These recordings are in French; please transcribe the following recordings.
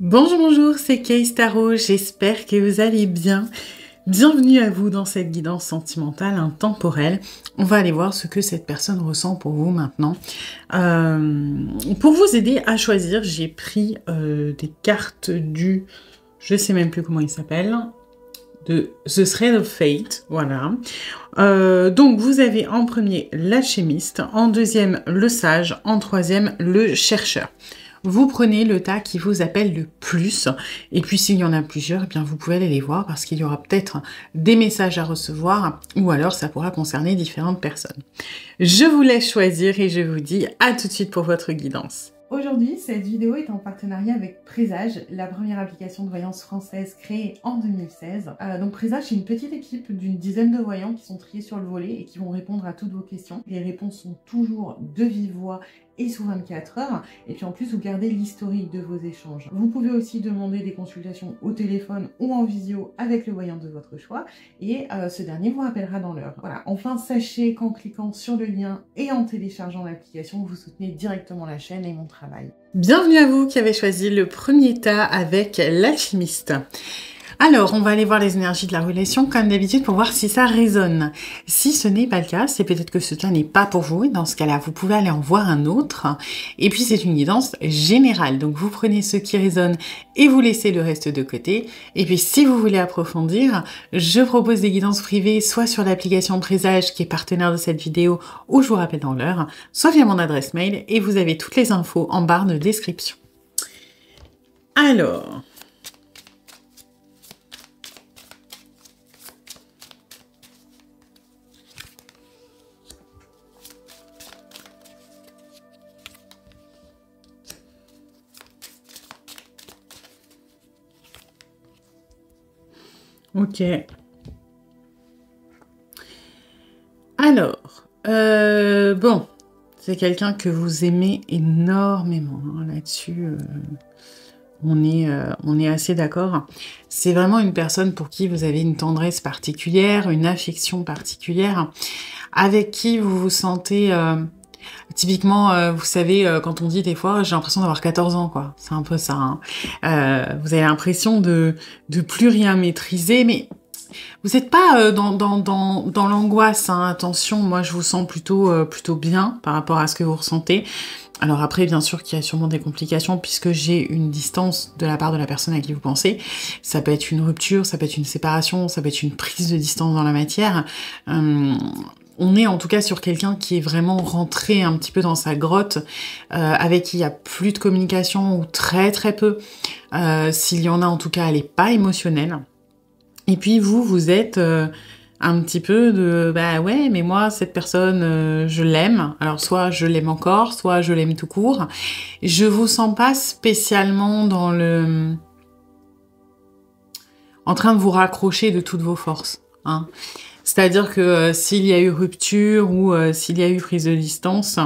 Bonjour, bonjour, c'est Kay Tarot, j'espère que vous allez bien. Bienvenue à vous dans cette guidance sentimentale intemporelle. On va aller voir ce que cette personne ressent pour vous maintenant. Pour vous aider à choisir, j'ai pris des cartes du... Je sais même plus comment il s'appelle. De The Thread of Fate, voilà. Donc vous avez en premier l'alchimiste, en deuxième le sage, en troisième le chercheur. Vous prenez le tas qui vous appelle le plus, et puis s'il y en a plusieurs, eh bien vous pouvez aller les voir parce qu'il y aura peut-être des messages à recevoir, ou alors ça pourra concerner différentes personnes. Je vous laisse choisir et je vous dis à tout de suite pour votre guidance. Aujourd'hui, cette vidéo est en partenariat avec Présage, la première application de voyance française créée en 2016. Donc Présage, c'est une petite équipe d'une dizaine de voyants qui sont triés sur le volet et qui vont répondre à toutes vos questions. Les réponses sont toujours de vive voix et sous 24 heures. Et puis en plus, vous gardez l'historique de vos échanges. Vous pouvez aussi demander des consultations au téléphone ou en visio avec le voyant de votre choix. Et ce dernier vous rappellera dans l'heure. Voilà. Enfin, sachez qu'en cliquant sur le lien et en téléchargeant l'application, vous soutenez directement la chaîne et mon travail. Bienvenue à vous qui avez choisi le premier tas avec l'alchimiste. Alors, on va aller voir les énergies de la relation, comme d'habitude, pour voir si ça résonne. Si ce n'est pas le cas, c'est peut-être que ce tas n'est pas pour vous, et dans ce cas-là, vous pouvez aller en voir un autre. Et puis, c'est une guidance générale, donc vous prenez ce qui résonne et vous laissez le reste de côté. Et puis, si vous voulez approfondir, je propose des guidances privées, soit sur l'application Présage, qui est partenaire de cette vidéo, ou je vous rappelle dans l'heure, soit via mon adresse mail, et vous avez toutes les infos en barre de description. Alors... Ok. Alors, bon, c'est quelqu'un que vous aimez énormément, hein, là-dessus. On est assez d'accord. C'est vraiment une personne pour qui vous avez une tendresse particulière, une affection particulière, avec qui vous vous sentez... Typiquement, vous savez, quand on dit des fois, j'ai l'impression d'avoir 14 ans, quoi. C'est un peu ça, hein. Vous avez l'impression de plus rien maîtriser, mais vous n'êtes pas dans l'angoisse, hein. Attention, moi, je vous sens plutôt bien par rapport à ce que vous ressentez. Alors après, bien sûr qu'il y a sûrement des complications puisque j'ai une distance de la part de la personne à qui vous pensez. Ça peut être une rupture, ça peut être une séparation, ça peut être une prise de distance dans la matière. On est en tout cas sur quelqu'un qui est vraiment rentré un petit peu dans sa grotte, avec qui il n'y a plus de communication ou très très peu. S'il y en a en tout cas, elle n'est pas émotionnelle. Et puis vous êtes un petit peu de bah ouais, mais moi cette personne je l'aime. Alors soit je l'aime encore, soit je l'aime tout court. Je vous sens pas spécialement dans le en train de vous raccrocher de toutes vos forces, hein. C'est-à-dire que s'il y a eu rupture ou s'il y a eu prise de distance,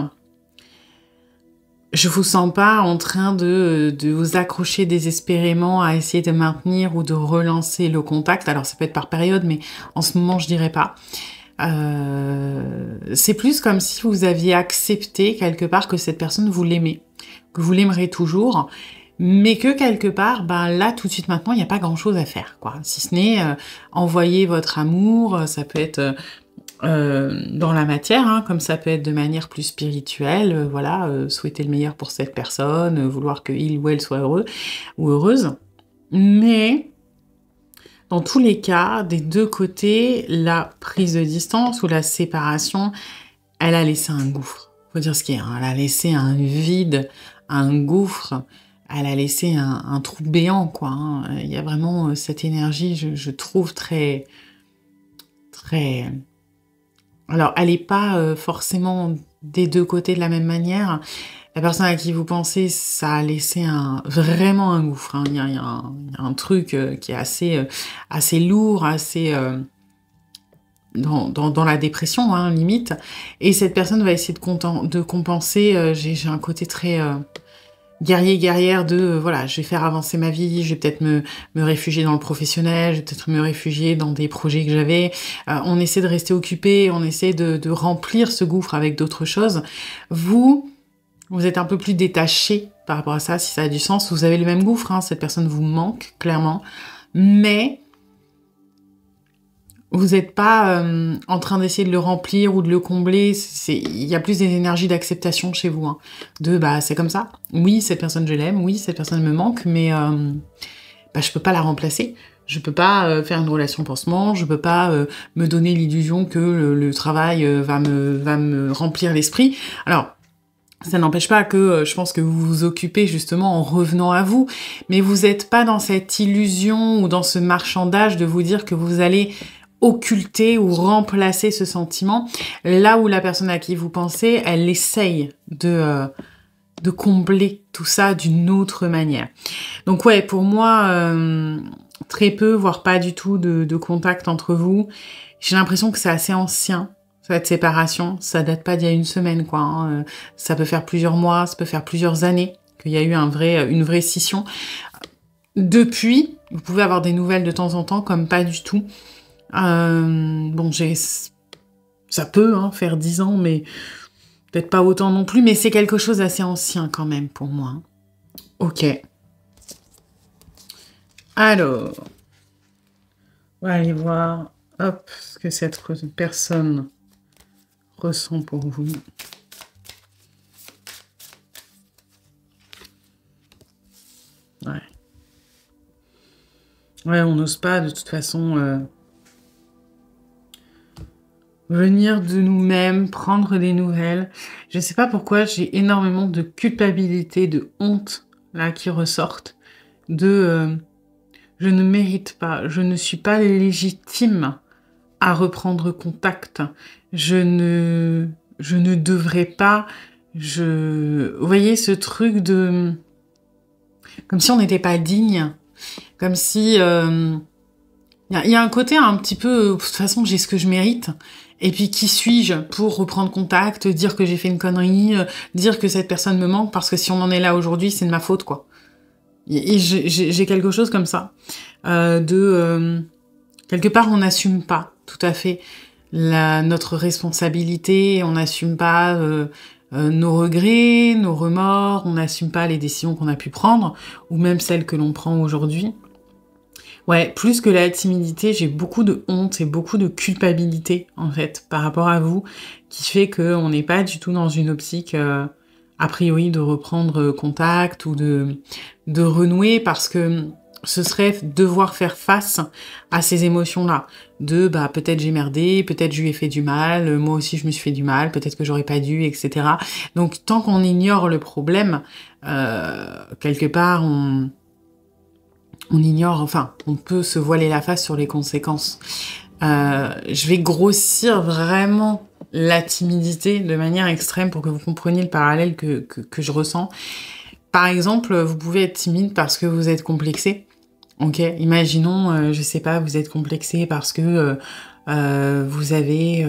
je vous sens pas en train de vous accrocher désespérément à essayer de maintenir ou de relancer le contact. Alors ça peut être par période, mais en ce moment je dirais pas. C'est plus comme si vous aviez accepté quelque part que cette personne vous l'aimait, que vous l'aimerez toujours, mais que quelque part, ben là, tout de suite maintenant, il n'y a pas grand-chose à faire, quoi. Si ce n'est envoyer votre amour, ça peut être dans la matière, hein, comme ça peut être de manière plus spirituelle, voilà, souhaiter le meilleur pour cette personne, vouloir qu'il ou elle soit heureux ou heureuse. Mais dans tous les cas, des deux côtés, la prise de distance ou la séparation, elle a laissé un gouffre. Faut dire ce qu'il y a, hein. Elle a laissé un vide, un gouffre. Elle a laissé un trou béant, quoi, hein. Il y a vraiment cette énergie, je trouve, très... Alors, elle n'est pas forcément des deux côtés de la même manière. La personne à qui vous pensez, ça a laissé vraiment un gouffre, hein. Il y a un truc qui est assez lourd, assez... Dans la dépression, hein, limite. Et cette personne va essayer de compenser. J'ai un côté très... guerrière de voilà, je vais faire avancer ma vie, je vais peut-être me réfugier dans le professionnel, je vais peut-être me réfugier dans des projets que j'avais. On essaie de rester occupé, on essaie de remplir ce gouffre avec d'autres choses. Vous, Vous êtes un peu plus détaché par rapport à ça, si ça a du sens. Vous avez le même gouffre, hein, cette personne vous manque, clairement. Mais vous n'êtes pas en train d'essayer de le remplir ou de le combler. Il y a plus des énergies d'acceptation chez vous. Hein. Bah, c'est comme ça. Oui, cette personne, je l'aime. Oui, cette personne me manque, mais bah, je peux pas la remplacer. Je peux pas faire une relation pansement. Je peux pas me donner l'illusion que le travail va me remplir l'esprit. Alors, ça n'empêche pas que je pense que vous vous occupez justement en revenant à vous, mais vous n'êtes pas dans cette illusion ou dans ce marchandage de vous dire que vous allez occulter ou remplacer ce sentiment, là où la personne à qui vous pensez, elle essaye de combler tout ça d'une autre manière. Donc ouais, pour moi, très peu, voire pas du tout de contact entre vous. J'ai l'impression que c'est assez ancien. Cette séparation, ça date pas d'il y a une semaine, quoi. Hein. Ça peut faire plusieurs mois, ça peut faire plusieurs années qu'il y a eu une vraie scission. Depuis, vous pouvez avoir des nouvelles de temps en temps, comme pas du tout. Bon, ça peut faire 10 ans, mais peut-être pas autant non plus, mais c'est quelque chose d'assez ancien quand même pour moi. Ok. Alors, on va aller voir, hop, ce que cette personne ressent pour vous. Ouais. Ouais, on n'ose pas de toute façon venir de nous-mêmes, prendre des nouvelles. Je ne sais pas pourquoi j'ai énormément de culpabilité, de honte là qui ressortent. Je ne mérite pas, je ne suis pas légitime à reprendre contact. Je ne devrais pas. Vous voyez ce truc de... Comme si on n'était pas digne. Comme si... y a un côté un petit peu... De toute façon, j'ai ce que je mérite. Et puis, qui suis-je pour reprendre contact, dire que j'ai fait une connerie, dire que cette personne me manque, parce que si on en est là aujourd'hui, c'est de ma faute, quoi. Et j'ai quelque chose comme ça. Quelque part, on n'assume pas tout à fait notre responsabilité, on n'assume pas nos regrets, nos remords, on n'assume pas les décisions qu'on a pu prendre, ou même celles que l'on prend aujourd'hui. Ouais, plus que la timidité, j'ai beaucoup de honte et beaucoup de culpabilité, en fait, par rapport à vous, qui fait qu'on n'est pas du tout dans une optique, a priori, de reprendre contact ou de renouer, parce que ce serait devoir faire face à ces émotions-là. Bah, peut-être j'ai merdé, peut-être je lui ai fait du mal, moi aussi je me suis fait du mal, peut-être que j'aurais pas dû, etc. Donc, tant qu'on ignore le problème, quelque part, on ignore, enfin, on peut se voiler la face sur les conséquences. Je vais grossir vraiment la timidité de manière extrême pour que vous compreniez le parallèle que je ressens. Par exemple, vous pouvez être timide parce que vous êtes complexé. Ok, imaginons, je sais pas, vous êtes complexé parce que vous avez,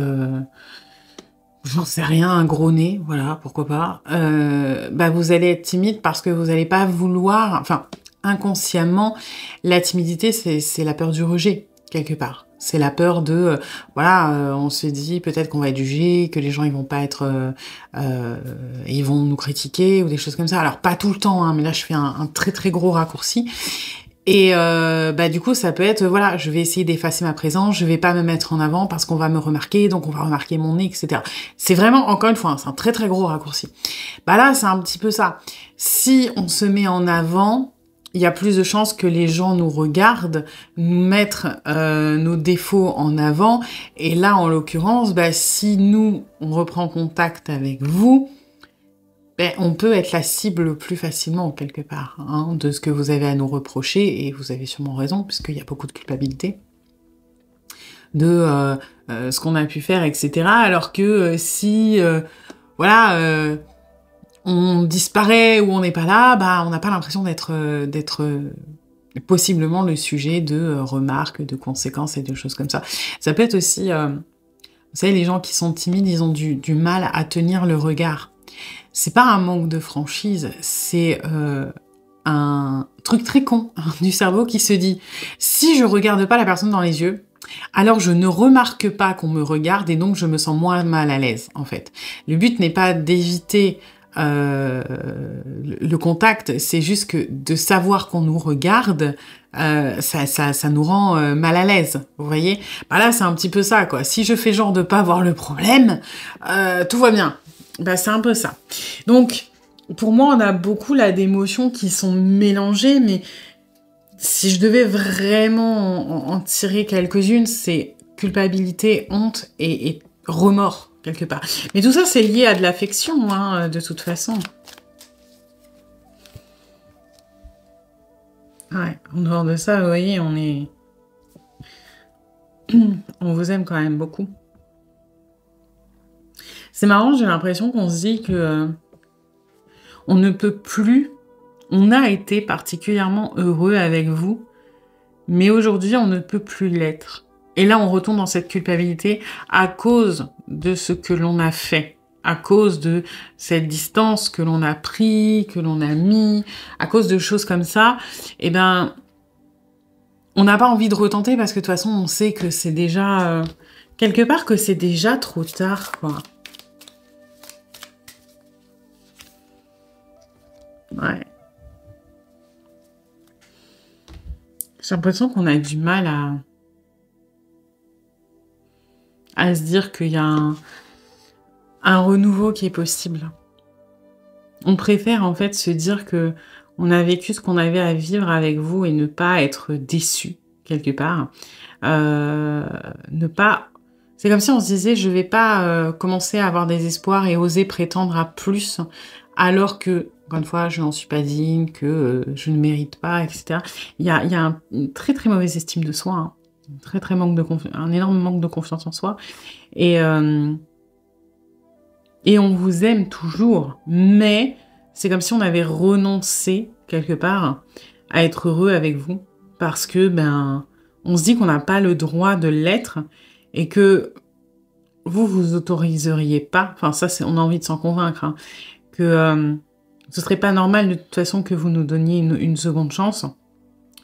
j'en sais rien, un gros nez, voilà, pourquoi pas. Bah, vous allez être timide parce que vous n'allez pas vouloir, enfin, inconsciemment, la timidité, c'est la peur du rejet, quelque part. C'est la peur de, on se dit peut-être qu'on va être jugé, que les gens ils vont pas être, ils vont nous critiquer ou des choses comme ça. Alors pas tout le temps, hein, mais là je fais un très très gros raccourci. Et bah du coup ça peut être, je vais essayer d'effacer ma présence, je vais pas me mettre en avant parce qu'on va me remarquer, donc on va remarquer mon nez, etc. C'est vraiment, encore une fois, hein, c'est un très très gros raccourci. Bah là c'est un petit peu ça. Si on se met en avant, il y a plus de chances que les gens nous regardent, nous mettre nos défauts en avant. Et là, en l'occurrence, bah, si nous, on reprend contact avec vous, ben, on peut être la cible plus facilement, quelque part, hein, de ce que vous avez à nous reprocher. Et vous avez sûrement raison, puisqu'il y a beaucoup de culpabilité de ce qu'on a pu faire, etc. Alors que si... on disparaît ou on n'est pas là, bah on n'a pas l'impression d'être possiblement le sujet de remarques, de conséquences et de choses comme ça. Ça peut être aussi, vous savez, les gens qui sont timides, ils ont du mal à tenir le regard. C'est pas un manque de franchise, c'est un truc très con du cerveau qui se dit « Si je regarde pas la personne dans les yeux, alors je ne remarque pas qu'on me regarde et donc je me sens moins mal à l'aise, en fait. » Le but n'est pas d'éviter le contact, c'est juste que de savoir qu'on nous regarde, ça nous rend mal à l'aise, vous voyez. Bah là, c'est un petit peu ça, quoi. Si je fais genre de pas voir le problème, tout va bien. Bah, c'est un peu ça. Donc, pour moi, on a beaucoup là d'émotions qui sont mélangées, mais si je devais vraiment en tirer quelques-unes, c'est culpabilité, honte et remords, quelque part. Mais tout ça, c'est lié à de l'affection, hein, de toute façon. Ouais, en dehors de ça, vous voyez, on est... on vous aime quand même beaucoup. C'est marrant, j'ai l'impression qu'on se dit que on ne peut plus... On a été particulièrement heureux avec vous, mais aujourd'hui, on ne peut plus l'être. Et là, on retombe dans cette culpabilité à cause de ce que l'on a fait, à cause de cette distance que l'on a pris, que l'on a mis, à cause de choses comme ça. Eh ben, on n'a pas envie de retenter parce que de toute façon, on sait que c'est déjà... quelque part que c'est déjà trop tard, quoi. Ouais. J'ai l'impression qu'on a du mal à se dire qu'il y a un renouveau qui est possible. On préfère en fait se dire que on a vécu ce qu'on avait à vivre avec vous et ne pas être déçu quelque part. Ne pas... C'est comme si on se disait je vais pas commencer à avoir des espoirs et oser prétendre à plus alors que, encore une fois, je n'en suis pas digne, que je ne mérite pas, etc. Il y a une très très mauvaise estime de soi, hein. Un énorme manque de confiance en soi. Et on vous aime toujours, mais c'est comme si on avait renoncé, quelque part, à être heureux avec vous. Parce que, on se dit qu'on n'a pas le droit de l'être et que vous autoriseriez pas, enfin ça, on a envie de s'en convaincre, hein, que ce serait pas normal de toute façon que vous nous donniez une seconde chance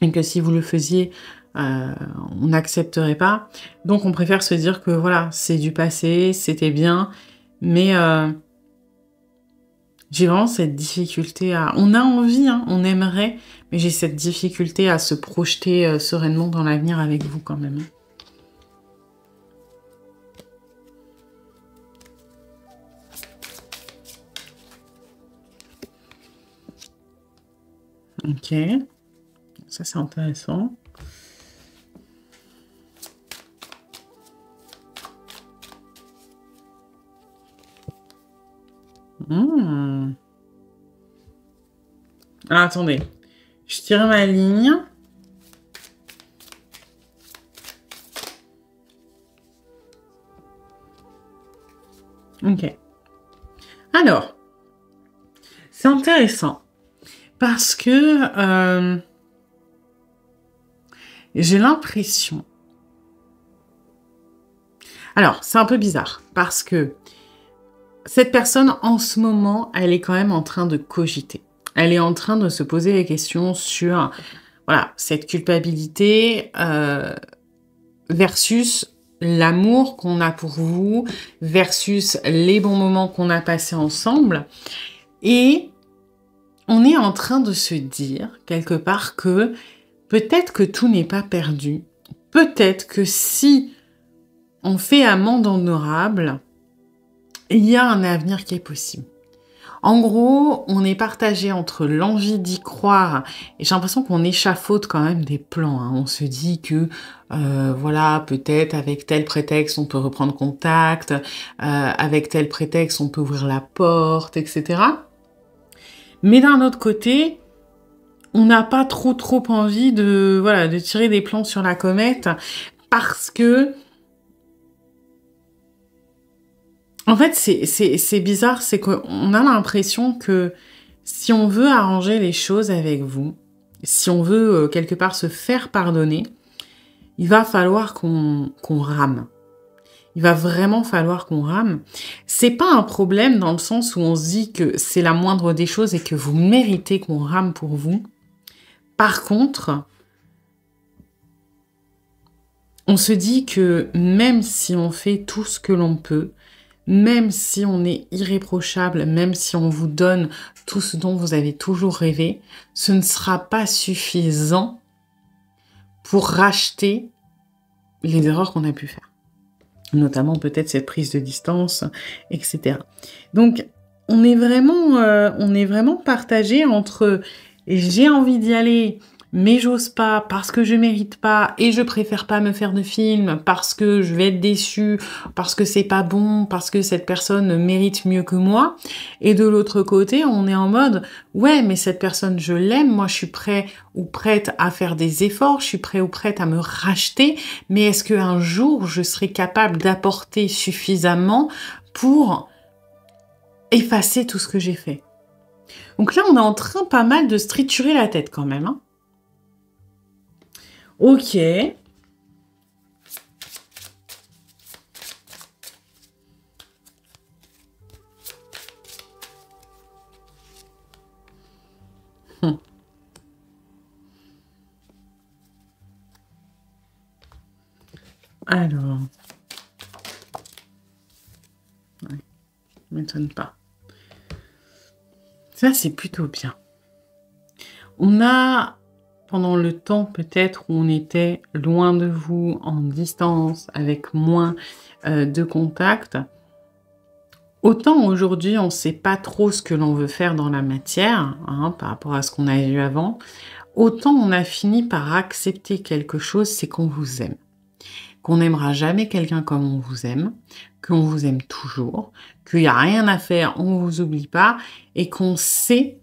et que si vous le faisiez, on n'accepterait pas. Donc on préfère se dire que voilà, c'est du passé, c'était bien, mais j'ai vraiment cette difficulté à... On a envie, hein, on aimerait, mais j'ai cette difficulté à se projeter sereinement dans l'avenir avec vous quand même. Ok, ça c'est intéressant. Ah, attendez, je tire ma ligne. Ok. Alors, c'est intéressant parce que j'ai l'impression... Alors, c'est un peu bizarre parce que cette personne, en ce moment, elle est quand même en train de cogiter. Elle est en train de se poser des questions sur, voilà, cette culpabilité versus l'amour qu'on a pour vous, versus les bons moments qu'on a passés ensemble. Et on est en train de se dire, quelque part, que peut-être que tout n'est pas perdu. Peut-être que si on fait amende honorable, il y a un avenir qui est possible. En gros, on est partagé entre l'envie d'y croire, et j'ai l'impression qu'on échafaude quand même des plans, hein. On se dit que, voilà, peut-être avec tel prétexte, on peut reprendre contact, avec tel prétexte, on peut ouvrir la porte, etc. Mais d'un autre côté, on n'a pas trop envie de, voilà, de tirer des plans sur la comète, parce que en fait, c'est bizarre, c'est qu'on a l'impression que si on veut arranger les choses avec vous, si on veut quelque part se faire pardonner, il va falloir qu'on rame. Il va vraiment falloir qu'on rame. C'est pas un problème dans le sens où on se dit que c'est la moindre des choses et que vous méritez qu'on rame pour vous. Par contre, on se dit que même si on fait tout ce que l'on peut, même si on est irréprochable, même si on vous donne tout ce dont vous avez toujours rêvé, ce ne sera pas suffisant pour racheter les erreurs qu'on a pu faire. Notamment peut-être cette prise de distance, etc. Donc, on est vraiment partagé entre j'ai envie d'y aller, mais j'ose pas parce que je mérite pas et je préfère pas me faire de film parce que je vais être déçue, parce que c'est pas bon, parce que cette personne mérite mieux que moi. Et de l'autre côté, on est en mode ouais, mais cette personne, je l'aime, moi je suis prêt ou prête à faire des efforts, je suis prêt ou prête à me racheter, mais est-ce qu'un jour je serai capable d'apporter suffisamment pour effacer tout ce que j'ai fait? Donc là, on est en train pas mal de se triturer la tête quand même, hein. Ok. Alors. Ouais, m'étonne pas. Ça, c'est plutôt bien. On a, pendant le temps peut-être où on était loin de vous, en distance, avec moins de contact, autant aujourd'hui, on ne sait pas trop ce que l'on veut faire dans la matière, hein, par rapport à ce qu'on a vu avant, autant on a fini par accepter quelque chose, c'est qu'on vous aime. Qu'on n'aimera jamais quelqu'un comme on vous aime, qu'on vous aime toujours, qu'il n'y a rien à faire, on ne vous oublie pas, et qu'on sait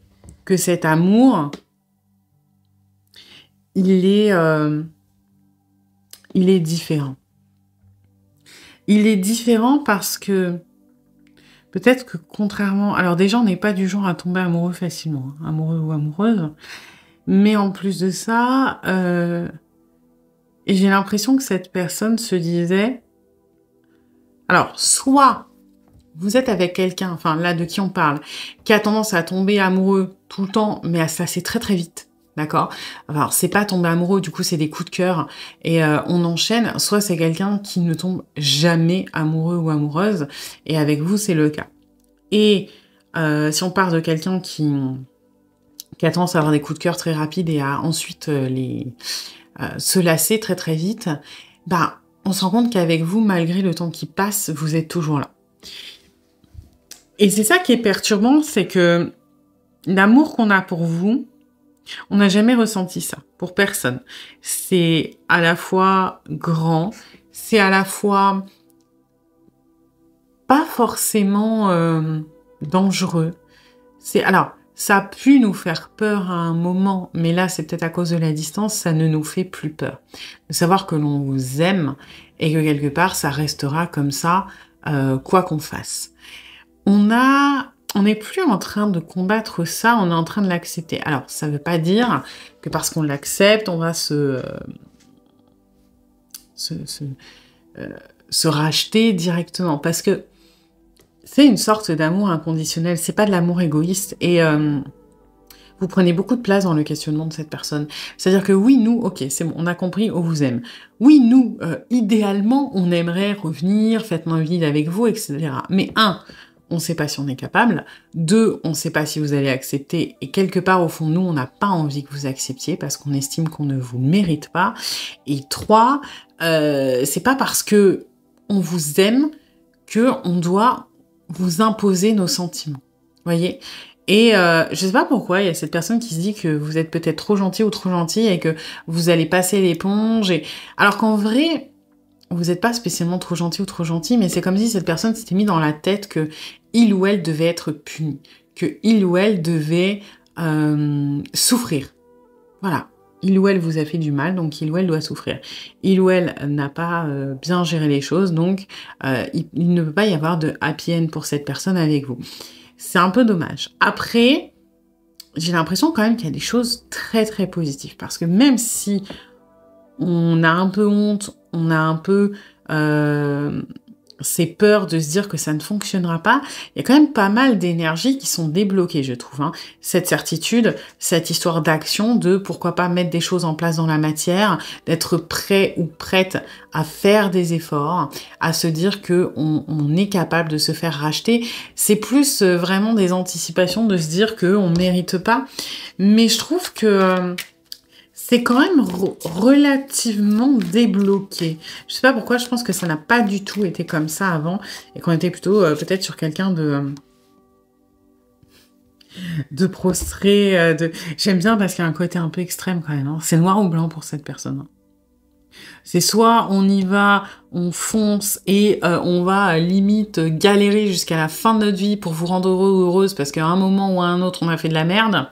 que cet amour, il est différent. Il est différent parce que peut-être que contrairement... Alors déjà, on n'est pas du genre à tomber amoureux facilement, hein, amoureux ou amoureuse, mais en plus de ça... Et j'ai l'impression que cette personne se disait... Alors, soit vous êtes avec quelqu'un, enfin là de qui on parle, qui a tendance à tomber amoureux tout le temps, mais ça c'est très très vite, d'accord? Alors, c'est pas tomber amoureux, du coup c'est des coups de cœur et on enchaîne. Soit c'est quelqu'un qui ne tombe jamais amoureux ou amoureuse, et avec vous c'est le cas. Et si on part de quelqu'un qui a tendance à avoir des coups de cœur très rapides et à ensuite se lasser très très vite, bah, on se rend compte qu'avec vous, malgré le temps qui passe, vous êtes toujours là. Et c'est ça qui est perturbant, c'est que l'amour qu'on a pour vous, on n'a jamais ressenti ça, pour personne. C'est à la fois grand, c'est à la fois pas forcément dangereux. Alors, ça a pu nous faire peur à un moment, mais là, c'est peut-être à cause de la distance, ça ne nous fait plus peur. De savoir que l'on vous aime et que quelque part, ça restera comme ça, quoi qu'on fasse. On n'est plus en train de combattre ça, on est en train de l'accepter. Alors, ça ne veut pas dire que parce qu'on l'accepte, on va se racheter directement, parce que c'est une sorte d'amour inconditionnel, c'est pas de l'amour égoïste, et vous prenez beaucoup de place dans le questionnement de cette personne. C'est-à-dire que oui, nous, ok, c'est bon, on a compris, on vous aime. Oui, nous, idéalement, on aimerait revenir, faites ma vie avec vous, etc. Mais on ne sait pas si on est capable. 2, on ne sait pas si vous allez accepter. Et quelque part, au fond, nous, on n'a pas envie que vous acceptiez parce qu'on estime qu'on ne vous mérite pas. Et 3, c'est pas parce que on vous aime que on doit vous imposer nos sentiments. Vous voyez ? Et je sais pas pourquoi, il y a cette personne qui se dit que vous êtes peut-être trop gentil ou trop gentil et que vous allez passer l'éponge. Alors qu'en vrai, vous n'êtes pas spécialement trop gentil ou trop gentil, mais c'est comme si cette personne s'était mis dans la tête que il ou elle devait être puni, que il ou elle devait souffrir. Voilà. Il ou elle vous a fait du mal, donc il ou elle doit souffrir. Il ou elle n'a pas bien géré les choses, donc il ne peut pas y avoir de happy end pour cette personne avec vous. C'est un peu dommage. Après, j'ai l'impression quand même qu'il y a des choses très très positives, parce que même si on a un peu honte, on a un peu ces peurs de se dire que ça ne fonctionnera pas, il y a quand même pas mal d'énergies qui sont débloquées, je trouve. Hein. Cette certitude, cette histoire d'action, de pourquoi pas mettre des choses en place dans la matière, d'être prêt ou prête à faire des efforts, à se dire que on est capable de se faire racheter. C'est plus vraiment des anticipations de se dire que on mérite pas. Mais je trouve que c'est quand même relativement débloqué. Je sais pas pourquoi, je pense que ça n'a pas du tout été comme ça avant et qu'on était plutôt peut-être sur quelqu'un de prostré. J'aime bien parce qu'il y a un côté un peu extrême quand même. Hein. C'est noir ou blanc pour cette personne. C'est soit on y va, on fonce et on va limite galérer jusqu'à la fin de notre vie pour vous rendre heureux ou heureuse parce qu'à un moment ou à un autre on a fait de la merde,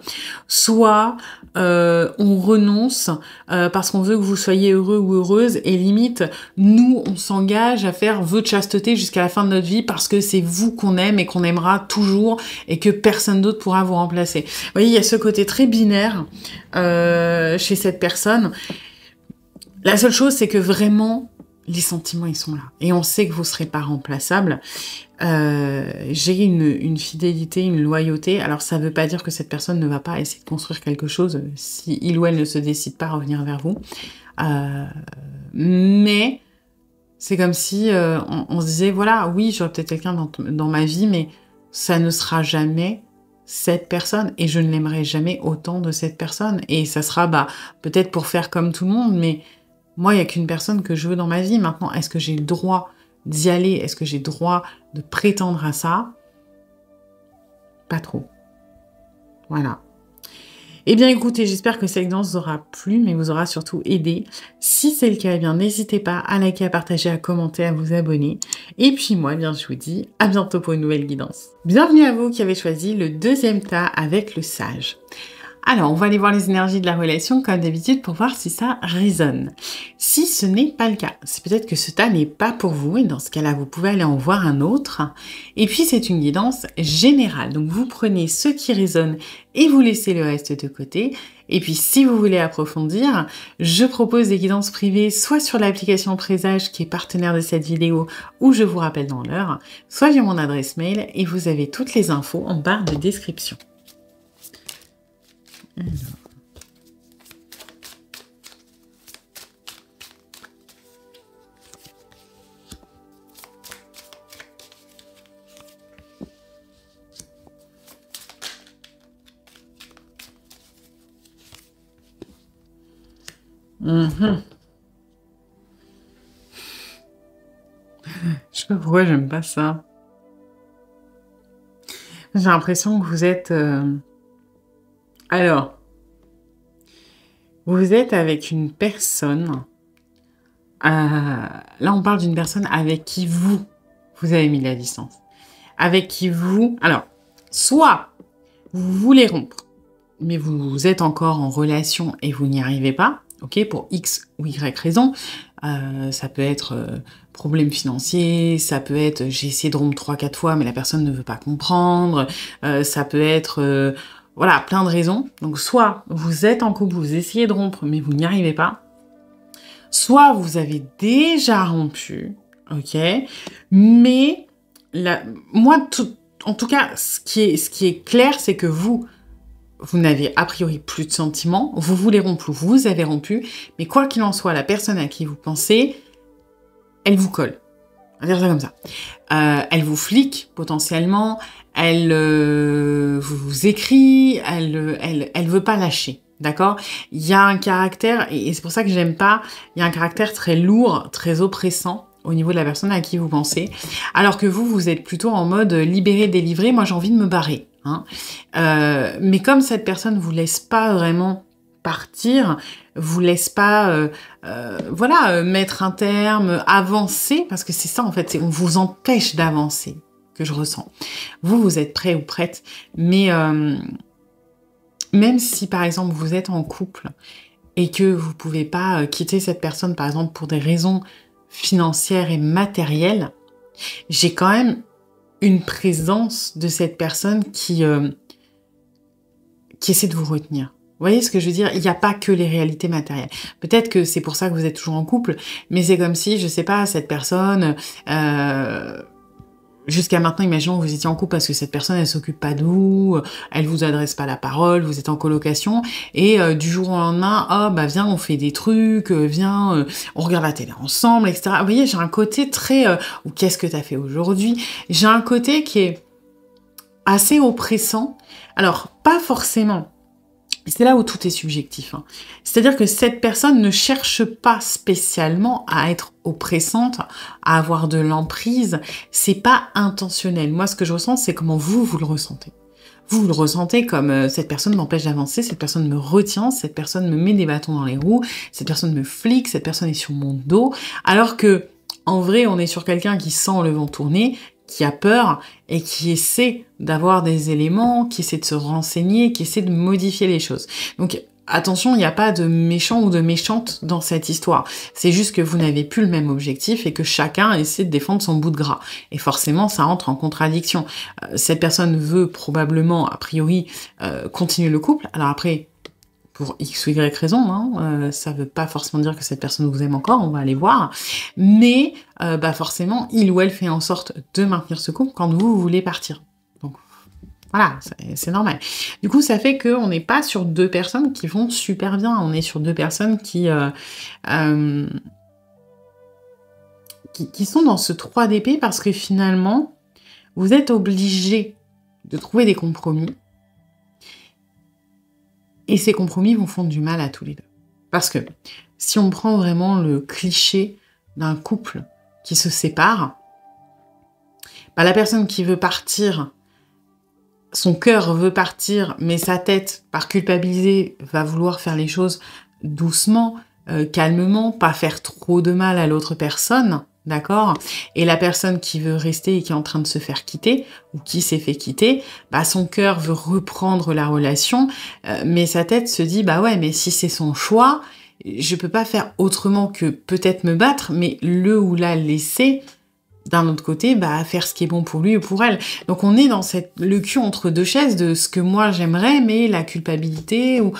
soit on renonce parce qu'on veut que vous soyez heureux ou heureuse et limite nous on s'engage à faire vœu de chasteté jusqu'à la fin de notre vie parce que c'est vous qu'on aime et qu'on aimera toujours et que personne d'autre pourra vous remplacer. Vous voyez, il y a ce côté très binaire chez cette personne. La seule chose, c'est que vraiment, les sentiments, ils sont là. Et on sait que vous ne serez pas remplaçable. J'ai une fidélité, une loyauté. Alors, ça ne veut pas dire que cette personne ne va pas essayer de construire quelque chose si il ou elle ne se décide pas à revenir vers vous. Mais c'est comme si on se disait, voilà, oui, j'aurai peut-être quelqu'un dans ma vie, mais ça ne sera jamais cette personne. Et je ne l'aimerai jamais autant de cette personne. Et ça sera peut-être pour faire comme tout le monde, mais moi, il n'y a qu'une personne que je veux dans ma vie. Maintenant, est-ce que j'ai le droit d'y aller? Est-ce que j'ai le droit de prétendre à ça? Pas trop. Voilà. Eh bien, écoutez, j'espère que cette guidance vous aura plu, mais vous aura surtout aidé. Si c'est le cas, eh bien, n'hésitez pas à liker, à partager, à commenter, à vous abonner. Et puis moi, eh bien, je vous dis à bientôt pour une nouvelle guidance. Bienvenue à vous qui avez choisi le deuxième tas avec le sage. Alors, on va aller voir les énergies de la relation, comme d'habitude, pour voir si ça résonne. Si ce n'est pas le cas, c'est peut-être que ce tas n'est pas pour vous, et dans ce cas-là, vous pouvez aller en voir un autre. Et puis, c'est une guidance générale. Donc, vous prenez ce qui résonne et vous laissez le reste de côté. Et puis, si vous voulez approfondir, je propose des guidances privées, soit sur l'application Présage, qui est partenaire de cette vidéo, où je vous rappelle dans l'heure, soit via mon adresse mail, et vous avez toutes les infos en barre de description. Je sais pas pourquoi j'aime pas ça. J'ai l'impression que vous êtes... Alors, vous êtes avec une personne... là, on parle d'une personne avec qui vous avez mis la distance. Avec qui vous... Alors, soit vous voulez rompre, mais vous êtes encore en relation et vous n'y arrivez pas, ok, pour X ou Y raison. Ça peut être problème financier, ça peut être j'ai essayé de rompre 3-4 fois mais la personne ne veut pas comprendre, ça peut être voilà, plein de raisons. Donc soit vous êtes en couple, vous essayez de rompre mais vous n'y arrivez pas, soit vous avez déjà rompu, ok, mais en tout cas ce qui est clair, c'est que vous n'avez a priori plus de sentiments, vous voulez rompre ou vous avez rompu, mais quoi qu'il en soit, la personne à qui vous pensez, elle vous colle. On va dire ça comme ça. Elle vous flique potentiellement, elle vous écrit, elle veut pas lâcher. D'accord? Il y a un caractère, et c'est pour ça que j'aime pas, il y a un caractère très lourd, très oppressant au niveau de la personne à qui vous pensez, alors que vous êtes plutôt en mode libéré, délivré, moi j'ai envie de me barrer. Hein. Mais comme cette personne vous laisse pas vraiment partir, vous laisse pas mettre un terme, avancer, parce que c'est ça en fait, on vous empêche d'avancer, que je ressens. Vous êtes prêt ou prête, mais même si par exemple vous êtes en couple et que vous pouvez pas quitter cette personne par exemple pour des raisons financières et matérielles, j'ai quand même une présence de cette personne qui essaie de vous retenir. voyez ce que je veux dire? Il n'y a pas que les réalités matérielles. Peut-être que c'est pour ça que vous êtes toujours en couple, mais c'est comme si, je sais pas, cette personne, jusqu'à maintenant, imaginons que vous étiez en couple parce que cette personne, elle s'occupe pas de vous, elle vous adresse pas la parole, vous êtes en colocation, et du jour au lendemain, oh bah viens, on fait des trucs, viens, on regarde la télé ensemble, etc. Vous voyez, j'ai un côté très, ou qu'est-ce que t'as fait aujourd'hui? J'ai un côté qui est assez oppressant. Alors, pas forcément. C'est là où tout est subjectif. Hein. C'est-à-dire que cette personne ne cherche pas spécialement à être oppressante, à avoir de l'emprise. C'est pas intentionnel. Moi, ce que je ressens, c'est comment vous le ressentez. Vous le ressentez comme cette personne m'empêche d'avancer, cette personne me retient, cette personne me met des bâtons dans les roues, cette personne me flique, cette personne est sur mon dos. Alors que, en vrai, on est sur quelqu'un qui sent le vent tourner, qui a peur et qui essaie d'avoir des éléments, qui essaie de se renseigner, qui essaie de modifier les choses. Donc attention, il n'y a pas de méchant ou de méchante dans cette histoire. C'est juste que vous n'avez plus le même objectif et que chacun essaie de défendre son bout de gras. Et forcément, ça entre en contradiction. Cette personne veut probablement, a priori, continuer le couple. Alors après, pour X ou Y raison, hein, ça veut pas forcément dire que cette personne vous aime encore, on va aller voir, mais bah forcément, il ou elle fait en sorte de maintenir ce couple quand vous voulez partir. Donc voilà, c'est normal. Du coup, ça fait qu'on n'est pas sur deux personnes qui vont super bien, on est sur deux personnes qui sont dans ce 3 d'épée parce que finalement, vous êtes obligés de trouver des compromis. Et ces compromis vont faire du mal à tous les deux. Parce que si on prend vraiment le cliché d'un couple qui se sépare, bah la personne qui veut partir, son cœur veut partir, mais sa tête, par culpabiliser, va vouloir faire les choses doucement, calmement, pas faire trop de mal à l'autre personne, d'accord? Et la personne qui veut rester et qui est en train de se faire quitter, ou qui s'est fait quitter, bah son cœur veut reprendre la relation, mais sa tête se dit, bah ouais, mais si c'est son choix, je peux pas faire autrement que peut-être me battre, mais le ou la laisser, d'un autre côté, bah faire ce qui est bon pour lui ou pour elle. Donc on est dans le cul entre deux chaises de ce que moi j'aimerais, mais la culpabilité ou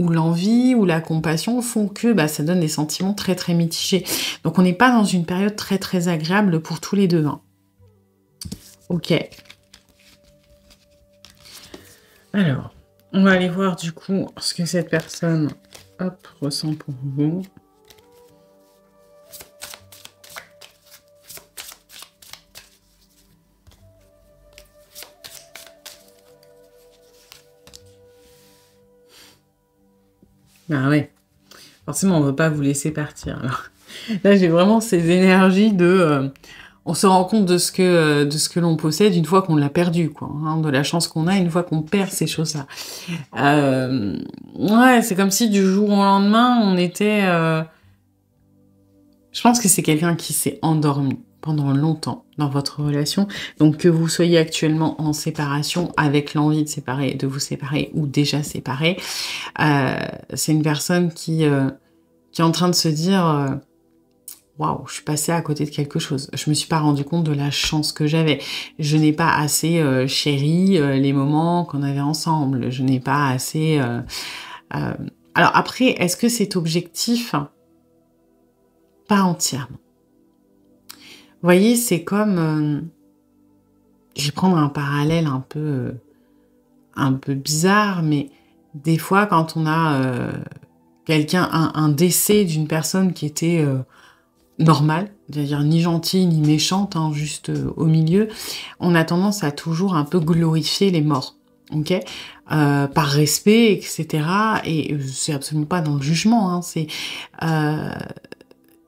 l'envie ou la compassion font que bah, ça donne des sentiments très très mitigés. Donc on n'est pas dans une période très très agréable pour tous les deux. Hein. Ok. Alors, on va aller voir du coup ce que cette personne ressent pour vous. Ah ouais, forcément, on ne veut pas vous laisser partir. Alors, là, j'ai vraiment ces énergies de... on se rend compte de ce que l'on possède une fois qu'on l'a perdu, quoi. Hein, de la chance qu'on a une fois qu'on perd ces choses-là. Ouais, c'est comme si du jour au lendemain, on était... Je pense que c'est quelqu'un qui s'est endormi pendant longtemps dans votre relation. Donc que vous soyez actuellement en séparation avec l'envie de vous séparer ou déjà séparé, c'est une personne qui est en train de se dire waouh, je suis passée à côté de quelque chose. Je me suis pas rendu compte de la chance que j'avais. Je n'ai pas assez chéri les moments qu'on avait ensemble. Je n'ai pas assez... Alors après, est-ce que cet objectif... Pas entièrement. Vous voyez, c'est comme... je vais prendre un parallèle un peu bizarre, mais des fois, quand on a un décès d'une personne qui était normale, c'est-à-dire ni gentille ni méchante, hein, juste au milieu, on a tendance à toujours un peu glorifier les morts. Ok, par respect, etc. Et c'est absolument pas dans le jugement, hein, c'est...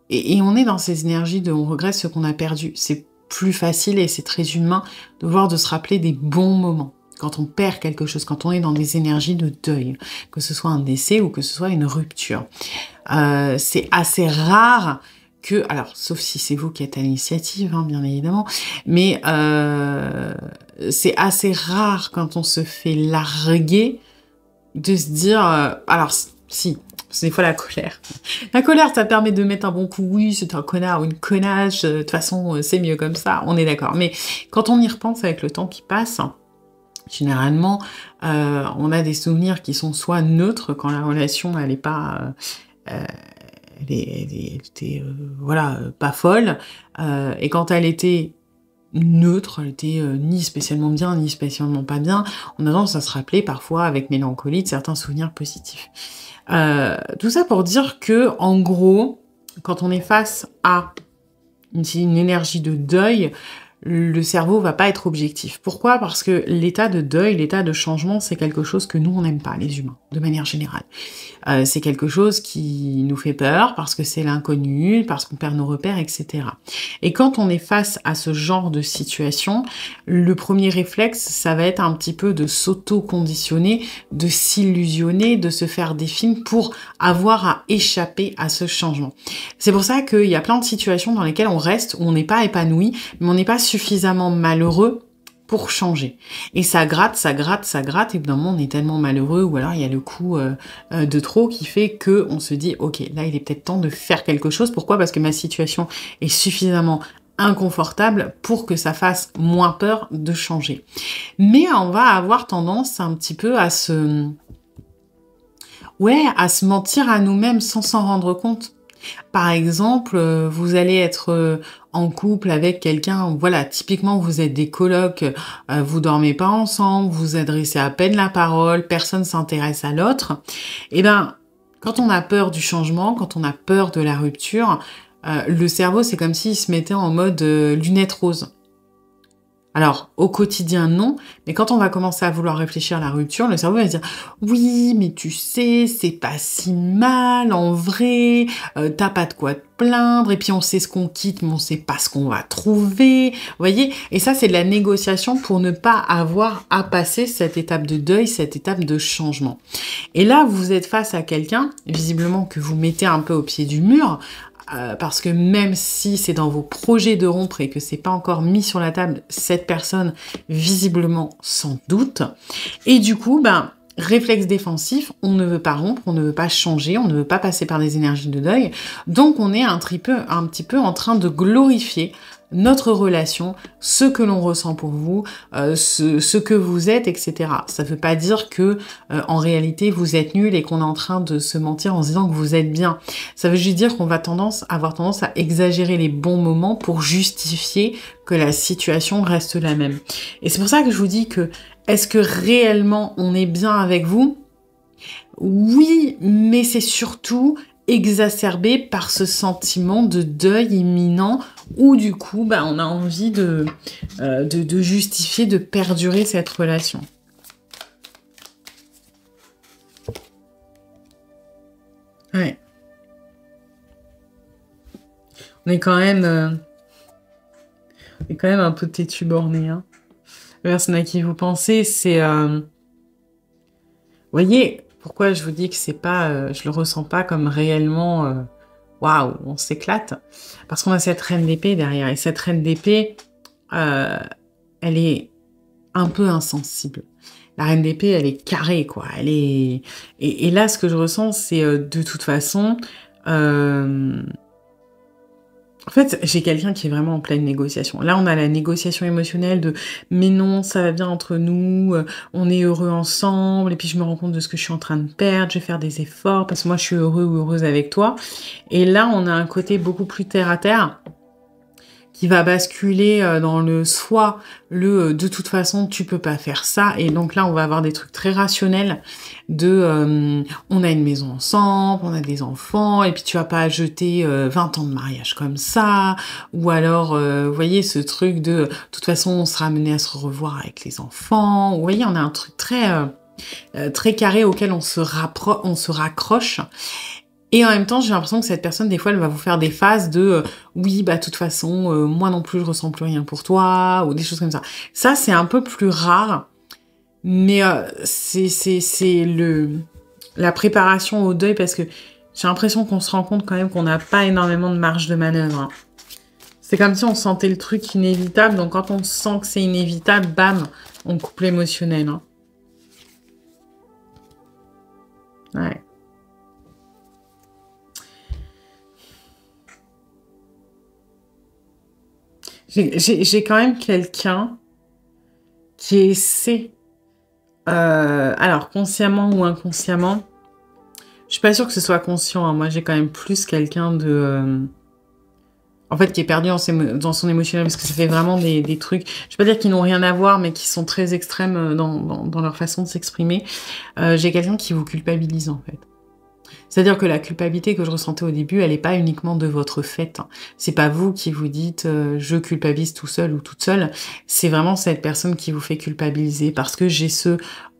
Et on est dans ces énergies de on regrette ce qu'on a perdu. C'est plus facile et c'est très humain de se rappeler des bons moments. Quand on perd quelque chose, quand on est dans des énergies de deuil, que ce soit un décès ou que ce soit une rupture. C'est assez rare que, alors sauf si c'est vous qui êtes à l'initiative, hein, bien évidemment, mais c'est assez rare quand on se fait larguer de se dire, alors si, c'est des fois la colère. La colère, ça permet de mettre un bon coup. Oui, c'est un connard ou une connasse. De toute façon, c'est mieux comme ça. On est d'accord. Mais quand on y repense avec le temps qui passe, Généralement, on a des souvenirs qui sont soit neutres quand la relation elle est pas, elle était, voilà, pas folle, et quand elle était neutre, elle était, ni spécialement bien, ni spécialement pas bien, on a tendance à se rappeler parfois avec mélancolie de certains souvenirs positifs. Tout ça pour dire que, en gros, quand on est face à une énergie de deuil, le cerveau va pas être objectif. Pourquoi? Parce que l'état de deuil, l'état de changement, c'est quelque chose que nous, on n'aime pas, les humains, de manière générale. C'est quelque chose qui nous fait peur parce que c'est l'inconnu, parce qu'on perd nos repères, etc. Et quand on est face à ce genre de situation, le premier réflexe, ça va être un petit peu de s'auto-conditionner, de s'illusionner, de se faire des films pour avoir à échapper à ce changement. C'est pour ça qu'il y a plein de situations dans lesquelles on reste, où on n'est pas épanoui, mais on n'est pas suffisamment malheureux pour changer. Et ça gratte, ça gratte, ça gratte, et évidemment on est tellement malheureux, ou alors il y a le coup de trop qui fait que on se dit, ok, là il est peut-être temps de faire quelque chose. Pourquoi? Parce que ma situation est suffisamment inconfortable pour que ça fasse moins peur de changer. Mais on va avoir tendance un petit peu à se... Ouais, à se mentir à nous-mêmes sans s'en rendre compte. Par exemple, vous allez être en couple avec quelqu'un, voilà, typiquement vous êtes des colocs, vous dormez pas ensemble, vous adressez à peine la parole, personne s'intéresse à l'autre. Eh ben, quand on a peur du changement, quand on a peur de la rupture, le cerveau, c'est comme s'il se mettait en mode lunettes roses. Alors, au quotidien, non, mais quand on va commencer à vouloir réfléchir à la rupture, le cerveau va se dire « Oui, mais tu sais, c'est pas si mal, en vrai, t'as pas de quoi te plaindre, et puis on sait ce qu'on quitte, mais on sait pas ce qu'on va trouver. » Vous voyez? Et ça, c'est de la négociation pour ne pas avoir à passer cette étape de deuil, cette étape de changement. Et là, vous êtes face à quelqu'un, visiblement que vous mettez un peu au pied du mur, parce que même si c'est dans vos projets de rompre et que c'est pas encore mis sur la table, cette personne, visiblement, sans doute. Et du coup, ben, réflexe défensif, on ne veut pas rompre, on ne veut pas changer, on ne veut pas passer par des énergies de deuil. Donc, on est un petit peu en train de glorifier notre relation, ce que l'on ressent pour vous, ce que vous êtes, etc. Ça ne veut pas dire que en réalité vous êtes nul et qu'on est en train de se mentir en se disant que vous êtes bien. Ça veut juste dire qu'on va avoir tendance à exagérer les bons moments pour justifier que la situation reste la même. Et c'est pour ça que je vous dis que est-ce que réellement on est bien avec vous? Oui, mais c'est surtout exacerbé par ce sentiment de deuil imminent où du coup, bah, on a envie de justifier, de perdurer cette relation. Ouais. On est quand même un peu têtu borné. Hein. La personne à qui vous pensez, c'est... Vous voyez, pourquoi je vous dis que c'est pas... je le ressens pas comme réellement... Waouh, on s'éclate. Parce qu'on a cette reine d'épée derrière. Et cette reine d'épée, elle est un peu insensible. La reine d'épée, elle est carrée, quoi. Elle est... Et là, ce que je ressens, c'est de toute façon... En fait, j'ai quelqu'un qui est vraiment en pleine négociation. Là, on a la négociation émotionnelle de « mais non, ça va bien entre nous, on est heureux ensemble, et puis je me rends compte de ce que je suis en train de perdre, je vais faire des efforts parce que moi, je suis heureux ou heureuse avec toi. » Et là, on a un côté beaucoup plus terre-à-terre qui va basculer dans le soit le de toute façon tu peux pas faire ça, et donc là on va avoir des trucs très rationnels de on a une maison ensemble, on a des enfants, et puis tu vas pas jeter 20 ans de mariage comme ça, ou alors vous voyez ce truc de toute façon on sera amené à se revoir avec les enfants. Vous voyez, on a un truc très carré auquel on se raccroche. Et en même temps, j'ai l'impression que cette personne, des fois, elle va vous faire des phases de oui, bah, de toute façon, moi non plus, je ressens plus rien pour toi, ou des choses comme ça. Ça, c'est un peu plus rare, mais c'est la préparation au deuil, parce que j'ai l'impression qu'on se rend compte quand même qu'on n'a pas énormément de marge de manœuvre. Hein. C'est comme si on sentait le truc inévitable, donc quand on sent que c'est inévitable, bam, on coupe l'émotionnel. Hein. Ouais. J'ai quand même quelqu'un qui essaie Alors, consciemment ou inconsciemment, je suis pas sûre que ce soit conscient. Hein. Moi, j'ai quand même plus quelqu'un de... en fait, qui est perdu dans son émotionnel, parce que ça fait vraiment des trucs... Je vais pas dire qu'ils n'ont rien à voir, mais qui sont très extrêmes dans leur façon de s'exprimer. J'ai quelqu'un qui vous culpabilise, en fait. C'est-à-dire que la culpabilité que je ressentais au début, elle n'est pas uniquement de votre fait. Hein. C'est pas vous qui vous dites je culpabilise tout seul ou toute seule. C'est vraiment cette personne qui vous fait culpabiliser parce que j'ai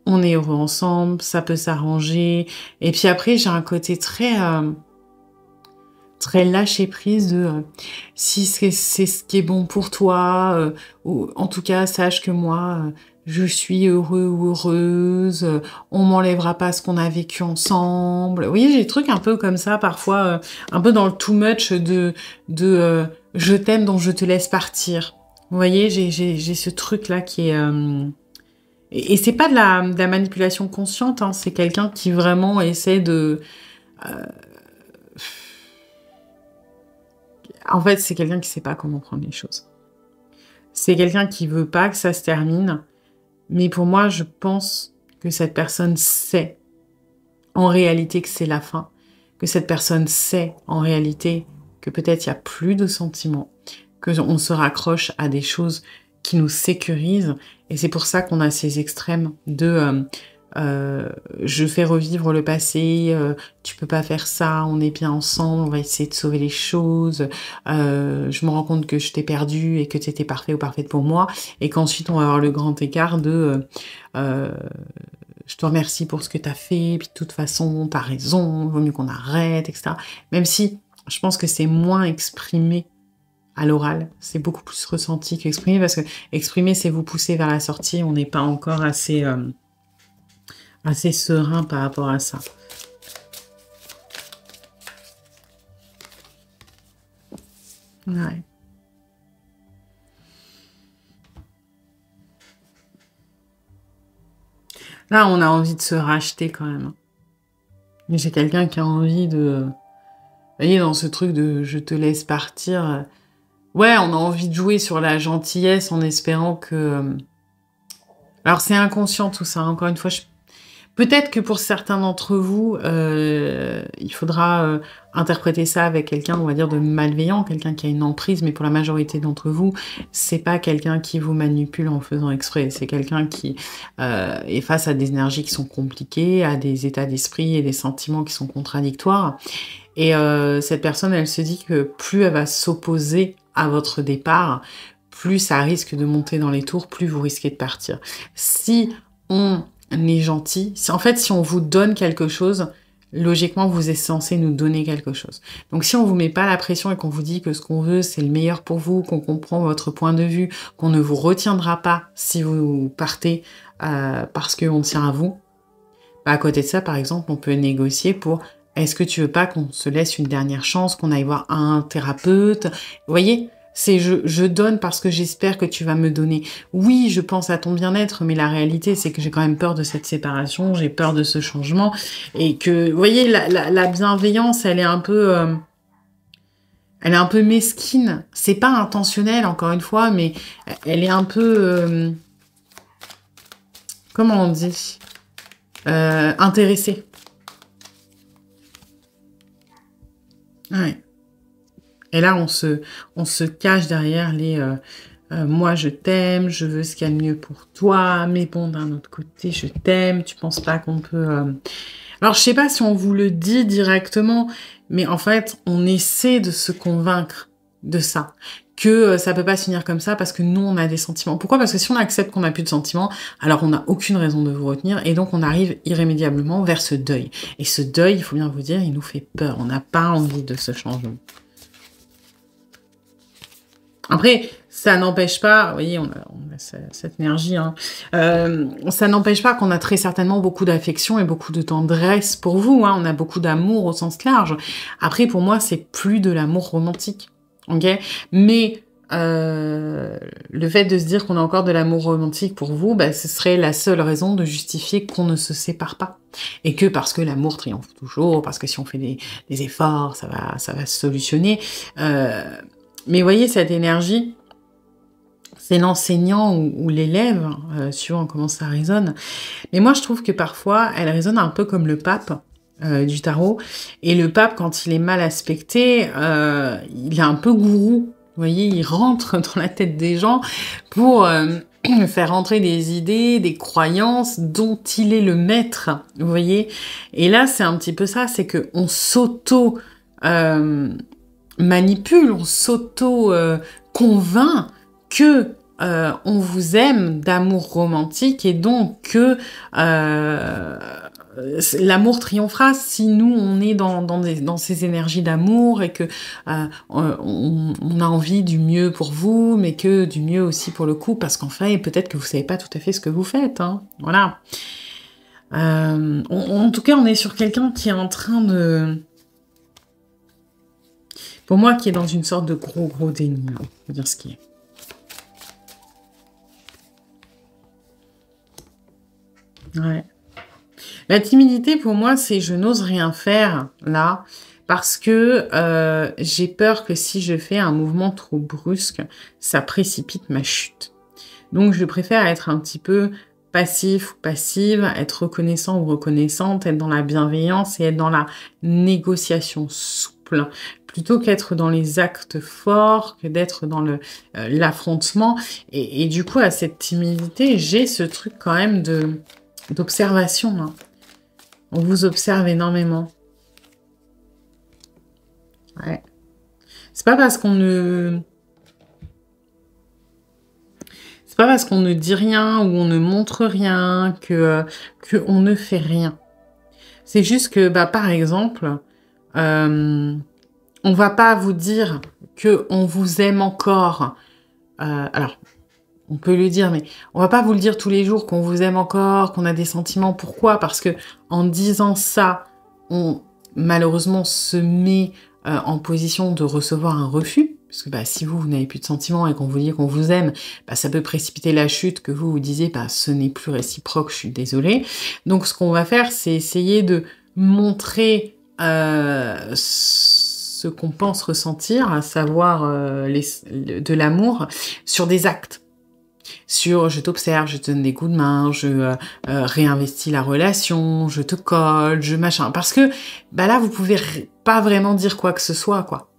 on est heureux ensemble, ça peut s'arranger. Et puis après, j'ai un côté très lâcher prise de si c'est ce qui est bon pour toi, ou en tout cas, sache que moi, je suis heureux ou heureuse, on m'enlèvera pas ce qu'on a vécu ensemble. Vous voyez, j'ai des trucs un peu comme ça, parfois, un peu dans le too much de je t'aime donc je te laisse partir. Vous voyez, j'ai ce truc-là qui est... Et c'est pas de la manipulation consciente, hein, c'est quelqu'un qui vraiment essaie de... En fait, c'est quelqu'un qui sait pas comment prendre les choses. C'est quelqu'un qui veut pas que ça se termine, mais pour moi, je pense que cette personne sait en réalité que c'est la fin, que cette personne sait en réalité que peut-être il y a plus de sentiments, que on se raccroche à des choses qui nous sécurisent, et c'est pour ça qu'on a ces extrêmes de je fais revivre le passé, tu peux pas faire ça, on est bien ensemble, on va essayer de sauver les choses, je me rends compte que je t'ai perdu et que tu étais parfait ou parfaite pour moi, et qu'ensuite on va avoir le grand écart de je te remercie pour ce que tu as fait, puis de toute façon, t'as raison, vaut mieux qu'on arrête, etc. Même si je pense que c'est moins exprimé à l'oral, c'est beaucoup plus ressenti qu'exprimé, parce que exprimer, c'est vous pousser vers la sortie, on n'est pas encore assez serein par rapport à ça. Ouais. Là, on a envie de se racheter quand même. Mais j'ai quelqu'un qui a envie de... Vous voyez, dans ce truc de je te laisse partir... Ouais, on a envie de jouer sur la gentillesse en espérant que... Alors, c'est inconscient tout ça. Encore une fois, peut-être que pour certains d'entre vous, il faudra interpréter ça avec quelqu'un, on va dire, de malveillant, quelqu'un qui a une emprise, mais pour la majorité d'entre vous, c'est pas quelqu'un qui vous manipule en faisant exprès, c'est quelqu'un qui est face à des énergies qui sont compliquées, à des états d'esprit et des sentiments qui sont contradictoires. Et cette personne, elle se dit que plus elle va s'opposer à votre départ, plus ça risque de monter dans les tours, plus vous risquez de partir. Si on est gentil, en fait, si on vous donne quelque chose, logiquement, vous êtes censé nous donner quelque chose. Donc, si on vous met pas la pression et qu'on vous dit que ce qu'on veut, c'est le meilleur pour vous, qu'on comprend votre point de vue, qu'on ne vous retiendra pas si vous partez parce qu'on tient à vous, bah, à côté de ça, par exemple, on peut négocier pour est-ce que tu veux pas qu'on se laisse une dernière chance, qu'on aille voir un thérapeute? Vous voyez, c'est je donne parce que j'espère que tu vas me donner. Oui, je pense à ton bien-être, mais la réalité, c'est que j'ai quand même peur de cette séparation, j'ai peur de ce changement, et que, vous voyez, la bienveillance, elle est un peu mesquine. C'est pas intentionnel, encore une fois, mais elle est un peu, comment on dit, intéressée. Ouais. Et là, on se cache derrière les moi je t'aime, je veux ce qu'il y a de mieux pour toi, mais bon, d'un autre côté, je t'aime, tu penses pas qu'on peut... Alors, je sais pas si on vous le dit directement, mais en fait, on essaie de se convaincre de ça, que ça peut pas se finir comme ça parce que nous, on a des sentiments. Pourquoi? Parce que si on accepte qu'on n'a plus de sentiments, alors on n'a aucune raison de vous retenir, et donc on arrive irrémédiablement vers ce deuil. Et ce deuil, il faut bien vous dire, il nous fait peur. On n'a pas envie de ce changement. Après, ça n'empêche pas, vous voyez, on a cette énergie, hein, ça n'empêche pas qu'on a très certainement beaucoup d'affection et beaucoup de tendresse pour vous, hein, on a beaucoup d'amour au sens large. Après, pour moi, c'est plus de l'amour romantique, ok? Mais le fait de se dire qu'on a encore de l'amour romantique pour vous, bah, ce serait la seule raison de justifier qu'on ne se sépare pas. Et que parce que l'amour triomphe toujours, parce que si on fait des efforts, ça va se solutionner. Mais voyez, cette énergie, c'est l'enseignant ou l'élève, suivant comment ça résonne. Mais moi, je trouve que parfois, elle résonne un peu comme le pape du tarot. Et le pape, quand il est mal aspecté, il est un peu gourou. Vous voyez, il rentre dans la tête des gens pour faire entrer des idées, des croyances dont il est le maître. Vous voyez. Et là, c'est un petit peu ça, c'est qu'on s'auto manipule, on s'auto convainc que on vous aime d'amour romantique et donc que l'amour triomphera si nous on est dans ces énergies d'amour et que on a envie du mieux pour vous, mais que du mieux aussi pour le couple, parce qu'en fait peut-être que vous savez pas tout à fait ce que vous faites, hein. Voilà. En tout cas, on est sur quelqu'un qui est en train de, pour moi, qui est dans une sorte de gros déni, hein. Faut dire ce qui est. Ouais. La timidité, pour moi, c'est je n'ose rien faire, là, parce que j'ai peur que si je fais un mouvement trop brusque, ça précipite ma chute. Donc, je préfère être un petit peu passif ou passive, être reconnaissant ou reconnaissante, être dans la bienveillance et être dans la négociation souple, plutôt qu'être dans les actes forts, que d'être dans l'affrontement. Et du coup, à cette timidité, j'ai ce truc quand même d'observation, hein. On vous observe énormément. Ouais. C'est pas parce qu'on ne... C'est pas parce qu'on ne dit rien ou on ne montre rien que on ne fait rien. C'est juste que, bah, par exemple, on va pas vous dire que on vous aime encore. Alors, on peut le dire, mais on va pas vous le dire tous les jours qu'on vous aime encore, qu'on a des sentiments. Pourquoi? Parce que en disant ça, on malheureusement se met en position de recevoir un refus. Parce que bah, si vous n'avez plus de sentiments et qu'on vous dit qu'on vous aime, bah, ça peut précipiter la chute, que vous disiez bah, ce n'est plus réciproque, je suis désolée. Donc ce qu'on va faire, c'est essayer de montrer ce qu'on pense ressentir, à savoir de l'amour, sur des actes. Sur je t'observe, je te donne des coups de main, je réinvestis la relation, je te colle, je machin. Parce que bah là, vous pouvez pas vraiment dire quoi que ce soit, quoi.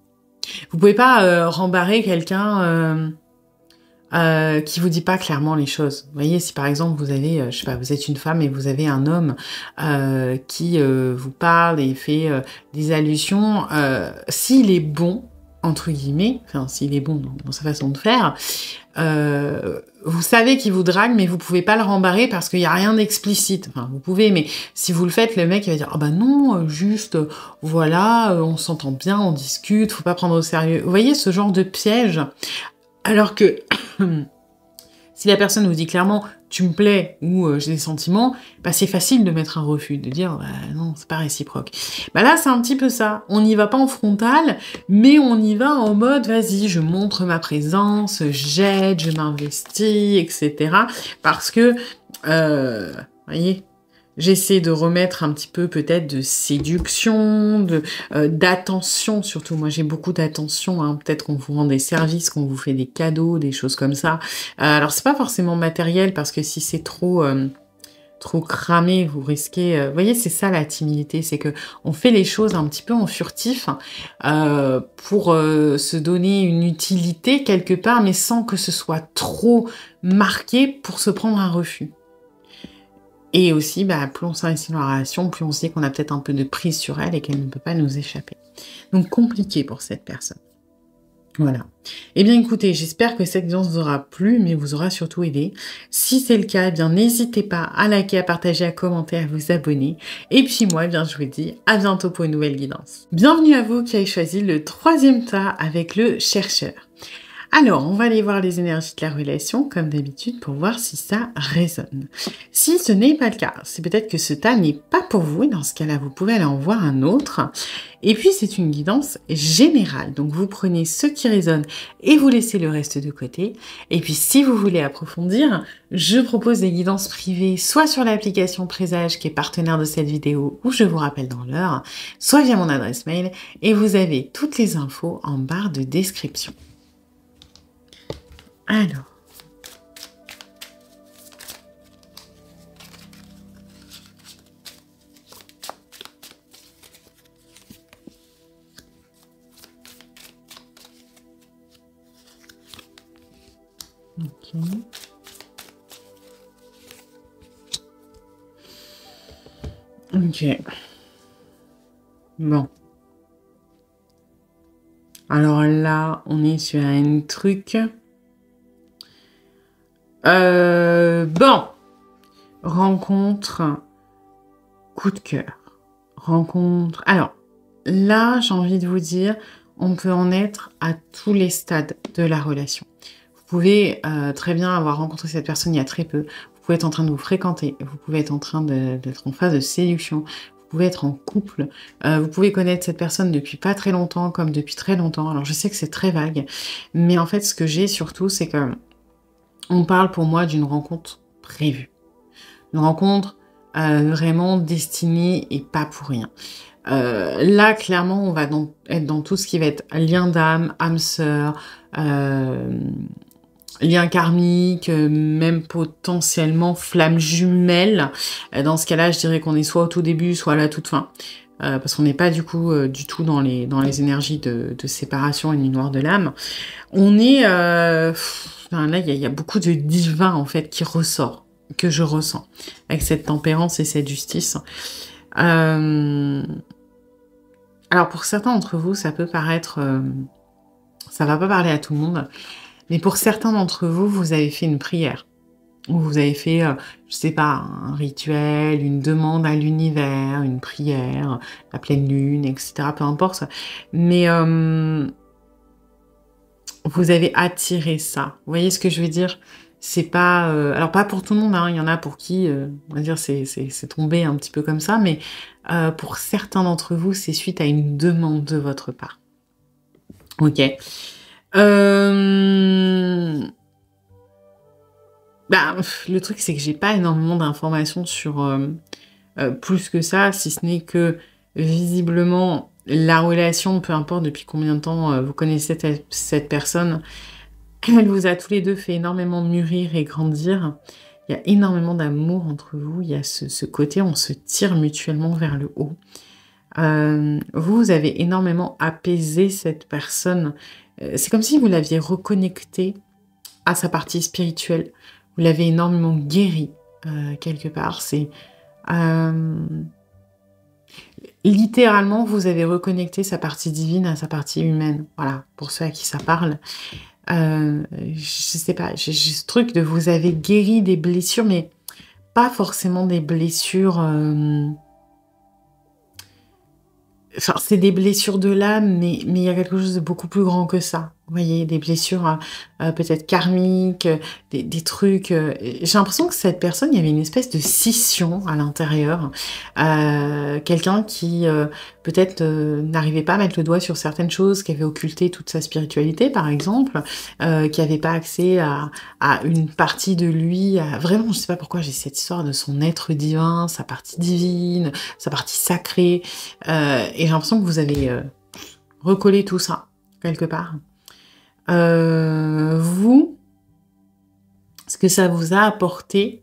Vous pouvez pas rembarrer quelqu'un qui vous dit pas clairement les choses. Vous voyez, si par exemple vous avez, je sais pas, vous êtes une femme et vous avez un homme qui vous parle et fait des allusions, s'il est bon, entre guillemets, enfin s'il est bon dans sa façon de faire, vous savez qu'il vous drague, mais vous pouvez pas le rembarrer parce qu'il y a rien d'explicite. Enfin, vous pouvez, mais si vous le faites, le mec il va dire « Ah bah non, juste, voilà, on s'entend bien, on discute, faut pas prendre au sérieux. » Vous voyez ce genre de piège? Alors que si la personne vous dit clairement « Tu me plais » ou j'ai des sentiments », bah c'est facile de mettre un refus, de dire bah, « Non, c'est pas réciproque ». Bah là, c'est un petit peu ça. On n'y va pas en frontal, mais on y va en mode « Vas-y, je montre ma présence, j'aide, je m'investis, etc. » Parce que, voyez, j'essaie de remettre un petit peu peut-être de séduction, d'attention surtout. Moi, j'ai beaucoup d'attention. Hein. Peut-être qu'on vous rend des services, qu'on vous fait des cadeaux, des choses comme ça. Alors, c'est pas forcément matériel parce que si c'est trop cramé, vous risquez... Vous voyez, c'est ça la timidité, c'est que on fait les choses un petit peu en furtif pour se donner une utilité quelque part, mais sans que ce soit trop marqué pour se prendre un refus. Et aussi, bah, plus on s'investit dans la relation, plus on sait qu'on a peut-être un peu de prise sur elle et qu'elle ne peut pas nous échapper. Donc, compliqué pour cette personne. Voilà. Eh bien, écoutez, j'espère que cette guidance vous aura plu, mais vous aura surtout aidé. Si c'est le cas, eh bien, n'hésitez pas à liker, à partager, à commenter, à vous abonner. Et puis moi, eh bien, je vous dis à bientôt pour une nouvelle guidance. Bienvenue à vous qui avez choisi le 3e tas avec le chercheur. Alors, on va aller voir les énergies de la relation, comme d'habitude, pour voir si ça résonne. Si ce n'est pas le cas, c'est peut-être que ce tas n'est pas pour vous, et dans ce cas-là, vous pouvez aller en voir un autre. Et puis, c'est une guidance générale, donc vous prenez ce qui résonne et vous laissez le reste de côté. Et puis, si vous voulez approfondir, je propose des guidances privées, soit sur l'application Présage, qui est partenaire de cette vidéo, où je vous rappelle dans l'heure, soit via mon adresse mail, et vous avez toutes les infos en barre de description. Alors, Ok. Ok. Bon. Alors là, on est sur un truc. Bon. Rencontre. Coup de cœur. Rencontre. Alors, là, j'ai envie de vous dire, on peut en être à tous les stades de la relation. Vous pouvez très bien avoir rencontré cette personne il y a très peu. Vous pouvez être en train de vous fréquenter. Vous pouvez être en train d'être en phase de séduction. Vous pouvez être en couple. Vous pouvez connaître cette personne depuis pas très longtemps comme depuis très longtemps. Alors, je sais que c'est très vague. Mais en fait, ce que j'ai surtout, c'est que on parle pour moi d'une rencontre prévue. Une rencontre vraiment destinée et pas pour rien. Là, clairement, on va être dans tout ce qui va être lien d'âme, âme sœur, lien karmique, même potentiellement flamme jumelle. Dans ce cas-là, je dirais qu'on est soit au tout début, soit à la toute fin. Parce qu'on n'est pas du tout dans les énergies de séparation et de noir de l'âme. On est... là, il y a beaucoup de divin, en fait, qui ressort, que je ressens, avec cette tempérance et cette justice. Alors, pour certains d'entre vous, ça peut paraître... ça va pas parler à tout le monde, mais pour certains d'entre vous, vous avez fait une prière. Ou vous avez fait, je sais pas, un rituel, une demande à l'univers, une prière, la pleine lune, etc. Peu importe. Mais vous avez attiré ça. Vous voyez ce que je veux dire? C'est pas... alors, pas pour tout le monde, hein. Il y en a pour qui, on va dire, c'est tombé un petit peu comme ça. Mais pour certains d'entre vous, c'est suite à une demande de votre part. Ok. Le truc, c'est que j'ai pas énormément d'informations sur plus que ça, si ce n'est que, visiblement, la relation, peu importe depuis combien de temps vous connaissez cette personne, elle vous a tous les deux fait énormément mûrir et grandir. Il y a énormément d'amour entre vous, il y a ce côté, on se tire mutuellement vers le haut. Vous avez énormément apaisé cette personne. C'est comme si vous l'aviez reconnectée à sa partie spirituelle. Vous l'avez énormément guérie, quelque part. C'est... littéralement, vous avez reconnecté sa partie divine à sa partie humaine. Voilà, pour ceux à qui ça parle. Je sais pas, j'ai ce truc de vous avez guéri des blessures, mais pas forcément des blessures... Enfin, c'est des blessures de l'âme, mais il y a quelque chose de beaucoup plus grand que ça. Vous voyez, des blessures peut-être karmiques, des trucs... J'ai l'impression que cette personne, il y avait une espèce de scission à l'intérieur. Quelqu'un qui peut-être n'arrivait pas à mettre le doigt sur certaines choses, qui avait occulté toute sa spiritualité, par exemple, qui n'avait pas accès à une partie de lui. Vraiment, je ne sais pas pourquoi j'ai cette histoire de son être divin, sa partie divine, sa partie sacrée. Et j'ai l'impression que vous avez recollé tout ça, quelque part. Vous, ce que ça vous a apporté,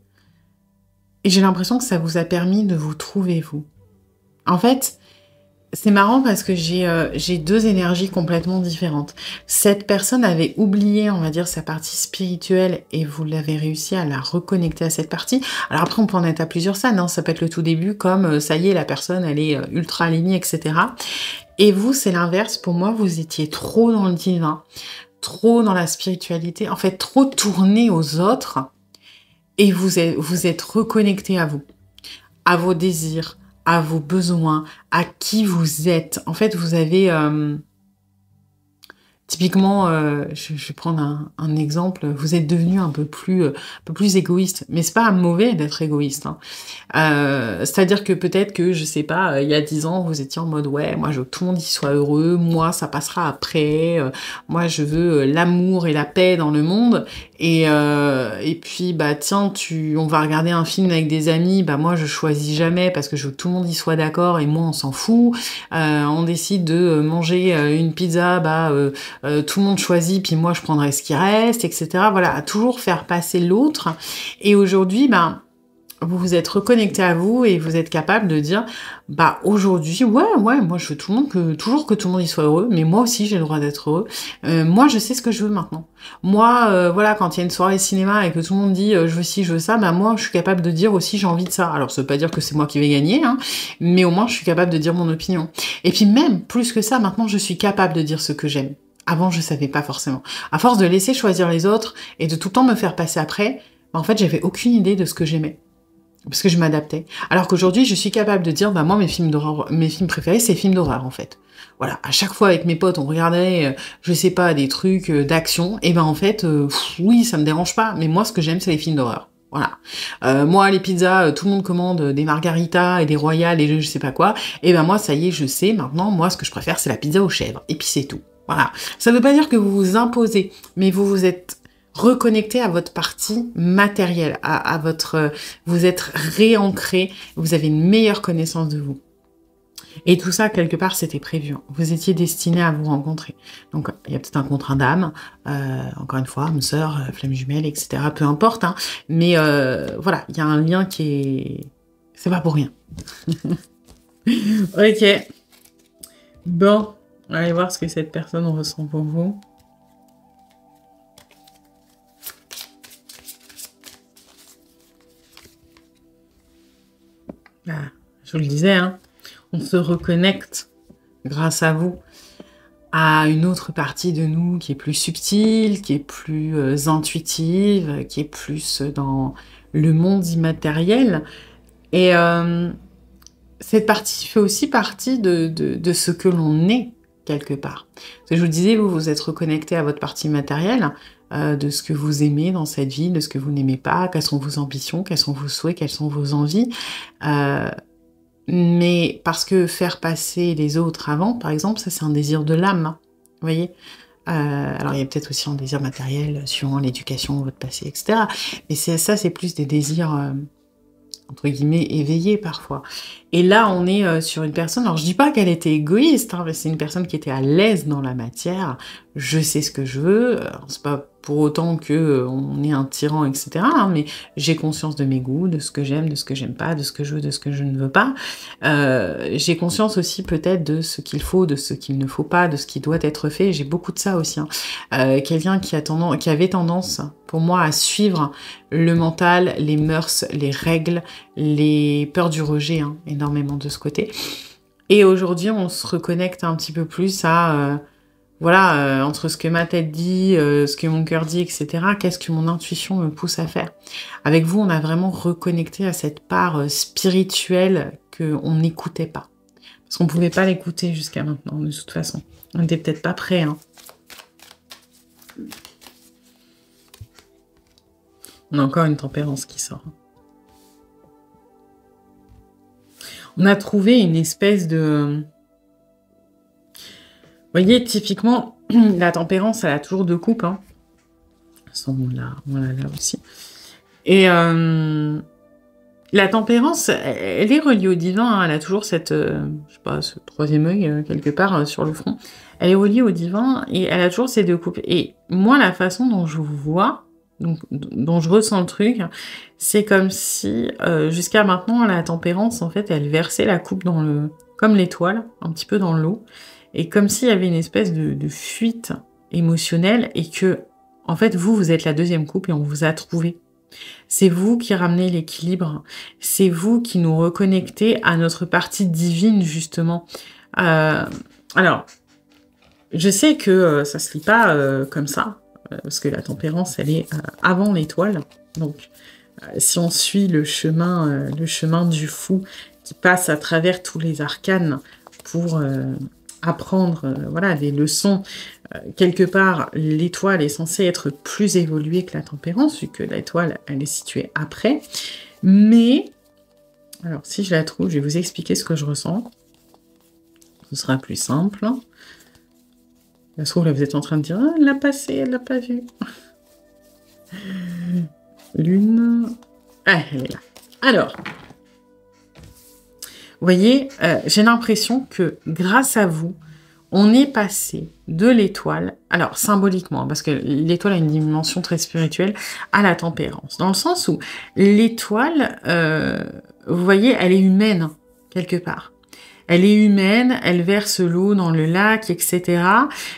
et j'ai l'impression que ça vous a permis de vous trouver, vous. En fait, c'est marrant parce que j'ai deux énergies complètement différentes. Cette personne avait oublié, on va dire, sa partie spirituelle et vous l'avez réussi à la reconnecter à cette partie. Alors après, on peut en être à plusieurs stades, hein. Ça peut être le tout début, comme ça y est, la personne, elle est ultra alignée, etc. Et vous, c'est l'inverse. Pour moi, vous étiez trop dans le divin, trop dans la spiritualité, en fait, trop tourné aux autres et vous êtes reconnecté à vous, à vos désirs, à vos besoins, à qui vous êtes. En fait, vous avez... typiquement, je vais prendre un exemple, vous êtes devenu un peu plus égoïste. Mais c'est pas mauvais d'être égoïste, hein. C'est-à-dire que peut-être que, je sais pas, il y a 10 ans, vous étiez en mode, ouais, moi je veux que tout le monde y soit heureux, moi ça passera après, moi je veux l'amour et la paix dans le monde. Et puis, bah tiens, on va regarder un film avec des amis, bah moi je choisis jamais parce que je veux que tout le monde y soit d'accord et moi on s'en fout. On décide de manger une pizza, bah... tout le monde choisit, puis moi je prendrai ce qui reste, etc. Voilà, à toujours faire passer l'autre. Et aujourd'hui, ben, vous vous êtes reconnecté à vous et vous êtes capable de dire, bah aujourd'hui, ouais, moi je veux tout le monde toujours que tout le monde y soit heureux, mais moi aussi j'ai le droit d'être heureux. Moi je sais ce que je veux maintenant. Moi, voilà, quand il y a une soirée cinéma et que tout le monde dit je veux ci, je veux ça, bah moi je suis capable de dire aussi j'ai envie de ça. Alors ça veut pas dire que c'est moi qui vais gagner, hein, mais au moins je suis capable de dire mon opinion. Et puis même plus que ça, maintenant je suis capable de dire ce que j'aime. Avant je savais pas forcément. À force de laisser choisir les autres et de tout le temps me faire passer après, bah, en fait j'avais aucune idée de ce que j'aimais. Parce que je m'adaptais. Alors qu'aujourd'hui, je suis capable de dire, bah moi, mes films préférés, c'est les films d'horreur, en fait. Voilà, à chaque fois avec mes potes, on regardait, je sais pas, des trucs d'action, et ben en fait, oui, ça me dérange pas, mais moi, ce que j'aime, c'est les films d'horreur. Voilà. Moi, les pizzas, tout le monde commande des margaritas et des royales et je sais pas quoi, et ben moi, ça y est, je sais, maintenant, moi, ce que je préfère, c'est la pizza aux chèvres, et puis c'est tout. Voilà. Ça veut pas dire que vous vous imposez, mais vous vous êtes reconnecter à votre partie matérielle, à votre, vous êtes réancré, vous avez une meilleure connaissance de vous. Et tout ça, quelque part, c'était prévu. Vous étiez destiné à vous rencontrer. Donc, il y a peut-être un contrat d'âme, encore une fois, âme sœur, flamme jumelle, etc. Peu importe, hein. Mais voilà, il y a un lien qui est... C'est pas pour rien. Ok. Bon, on va aller voir ce que cette personne ressent pour vous. Ah, je vous le disais, hein, on se reconnecte grâce à vous à une autre partie de nous qui est plus subtile, qui est plus intuitive, qui est plus dans le monde immatériel. Et cette partie fait aussi partie de ce que l'on est, quelque part. Parce que je vous le disais, vous vous êtes reconnecté à votre partie matérielle, de ce que vous aimez dans cette vie, de ce que vous n'aimez pas, quelles sont vos ambitions, quels sont vos souhaits, quelles sont vos envies. Mais parce que faire passer les autres avant, par exemple, ça c'est un désir de l'âme, hein, vous voyez. Alors il y a peut-être aussi un désir matériel suivant l'éducation, votre passé, etc. Mais ça c'est plus des désirs entre guillemets éveillés parfois. Et là on est sur une personne, alors je dis pas qu'elle était égoïste, hein, mais c'est une personne qui était à l'aise dans la matière. Je sais ce que je veux, c'est pas pour autant que on est un tyran, etc. hein, mais j'ai conscience de mes goûts, de ce que j'aime, de ce que j'aime pas, de ce que je veux, de ce que je ne veux pas. J'ai conscience aussi peut-être de ce qu'il faut, de ce qu'il ne faut pas, de ce qui doit être fait. J'ai beaucoup de ça aussi. Hein. Quelqu'un qui avait tendance, pour moi, à suivre le mental, les mœurs, les règles, les peurs du rejet, hein, énormément de ce côté. Et aujourd'hui, on se reconnecte un petit peu plus à... voilà, entre ce que ma tête dit, ce que mon cœur dit, etc., qu'est-ce que mon intuition me pousse à faire. Avec vous, on a vraiment reconnecté à cette part spirituelle qu'on n'écoutait pas. Parce qu'on ne pouvait pas l'écouter jusqu'à maintenant, de toute façon. On n'était peut-être pas prêts. Hein. On a encore une tempérance qui sort. On a trouvé une espèce de... Vous voyez, typiquement, la tempérance, elle a toujours deux coupes. Hein. On l'a là aussi. Et la tempérance, elle est reliée au divin. Hein. Elle a toujours cette, je sais pas, ce troisième œil quelque part sur le front. Elle est reliée au divin et elle a toujours ces deux coupes. Et moi, la façon dont je vous vois, donc, dont je ressens le truc, c'est comme si, jusqu'à maintenant, la tempérance, en fait, elle versait la coupe dans le... comme l'étoile, un petit peu dans l'eau. Et comme s'il y avait une espèce de fuite émotionnelle et que, en fait, vous êtes la deuxième coupe et on vous a trouvé. C'est vous qui ramenez l'équilibre. C'est vous qui nous reconnectez à notre partie divine, justement. Alors, je sais que ça se lit pas comme ça, parce que la tempérance, elle est avant l'étoile. Donc, si on suit le chemin du fou qui passe à travers tous les arcanes pour... apprendre voilà, des leçons. Quelque part, l'étoile est censée être plus évoluée que la tempérance, vu que l'étoile, elle est située après. Mais, alors si je la trouve, je vais vous expliquer ce que je ressens. Ce sera plus simple. Ça se trouve, là, vous êtes en train de dire, ah, elle l'a passé, elle l'a pas vu. Lune. Ah, elle est là. Alors, vous voyez, j'ai l'impression que grâce à vous, On est passé de l'étoile, alors symboliquement, parce que l'étoile a une dimension très spirituelle, à la tempérance. Dans le sens où l'étoile, vous voyez, elle est humaine, quelque part. Elle est humaine, elle verse l'eau dans le lac, etc.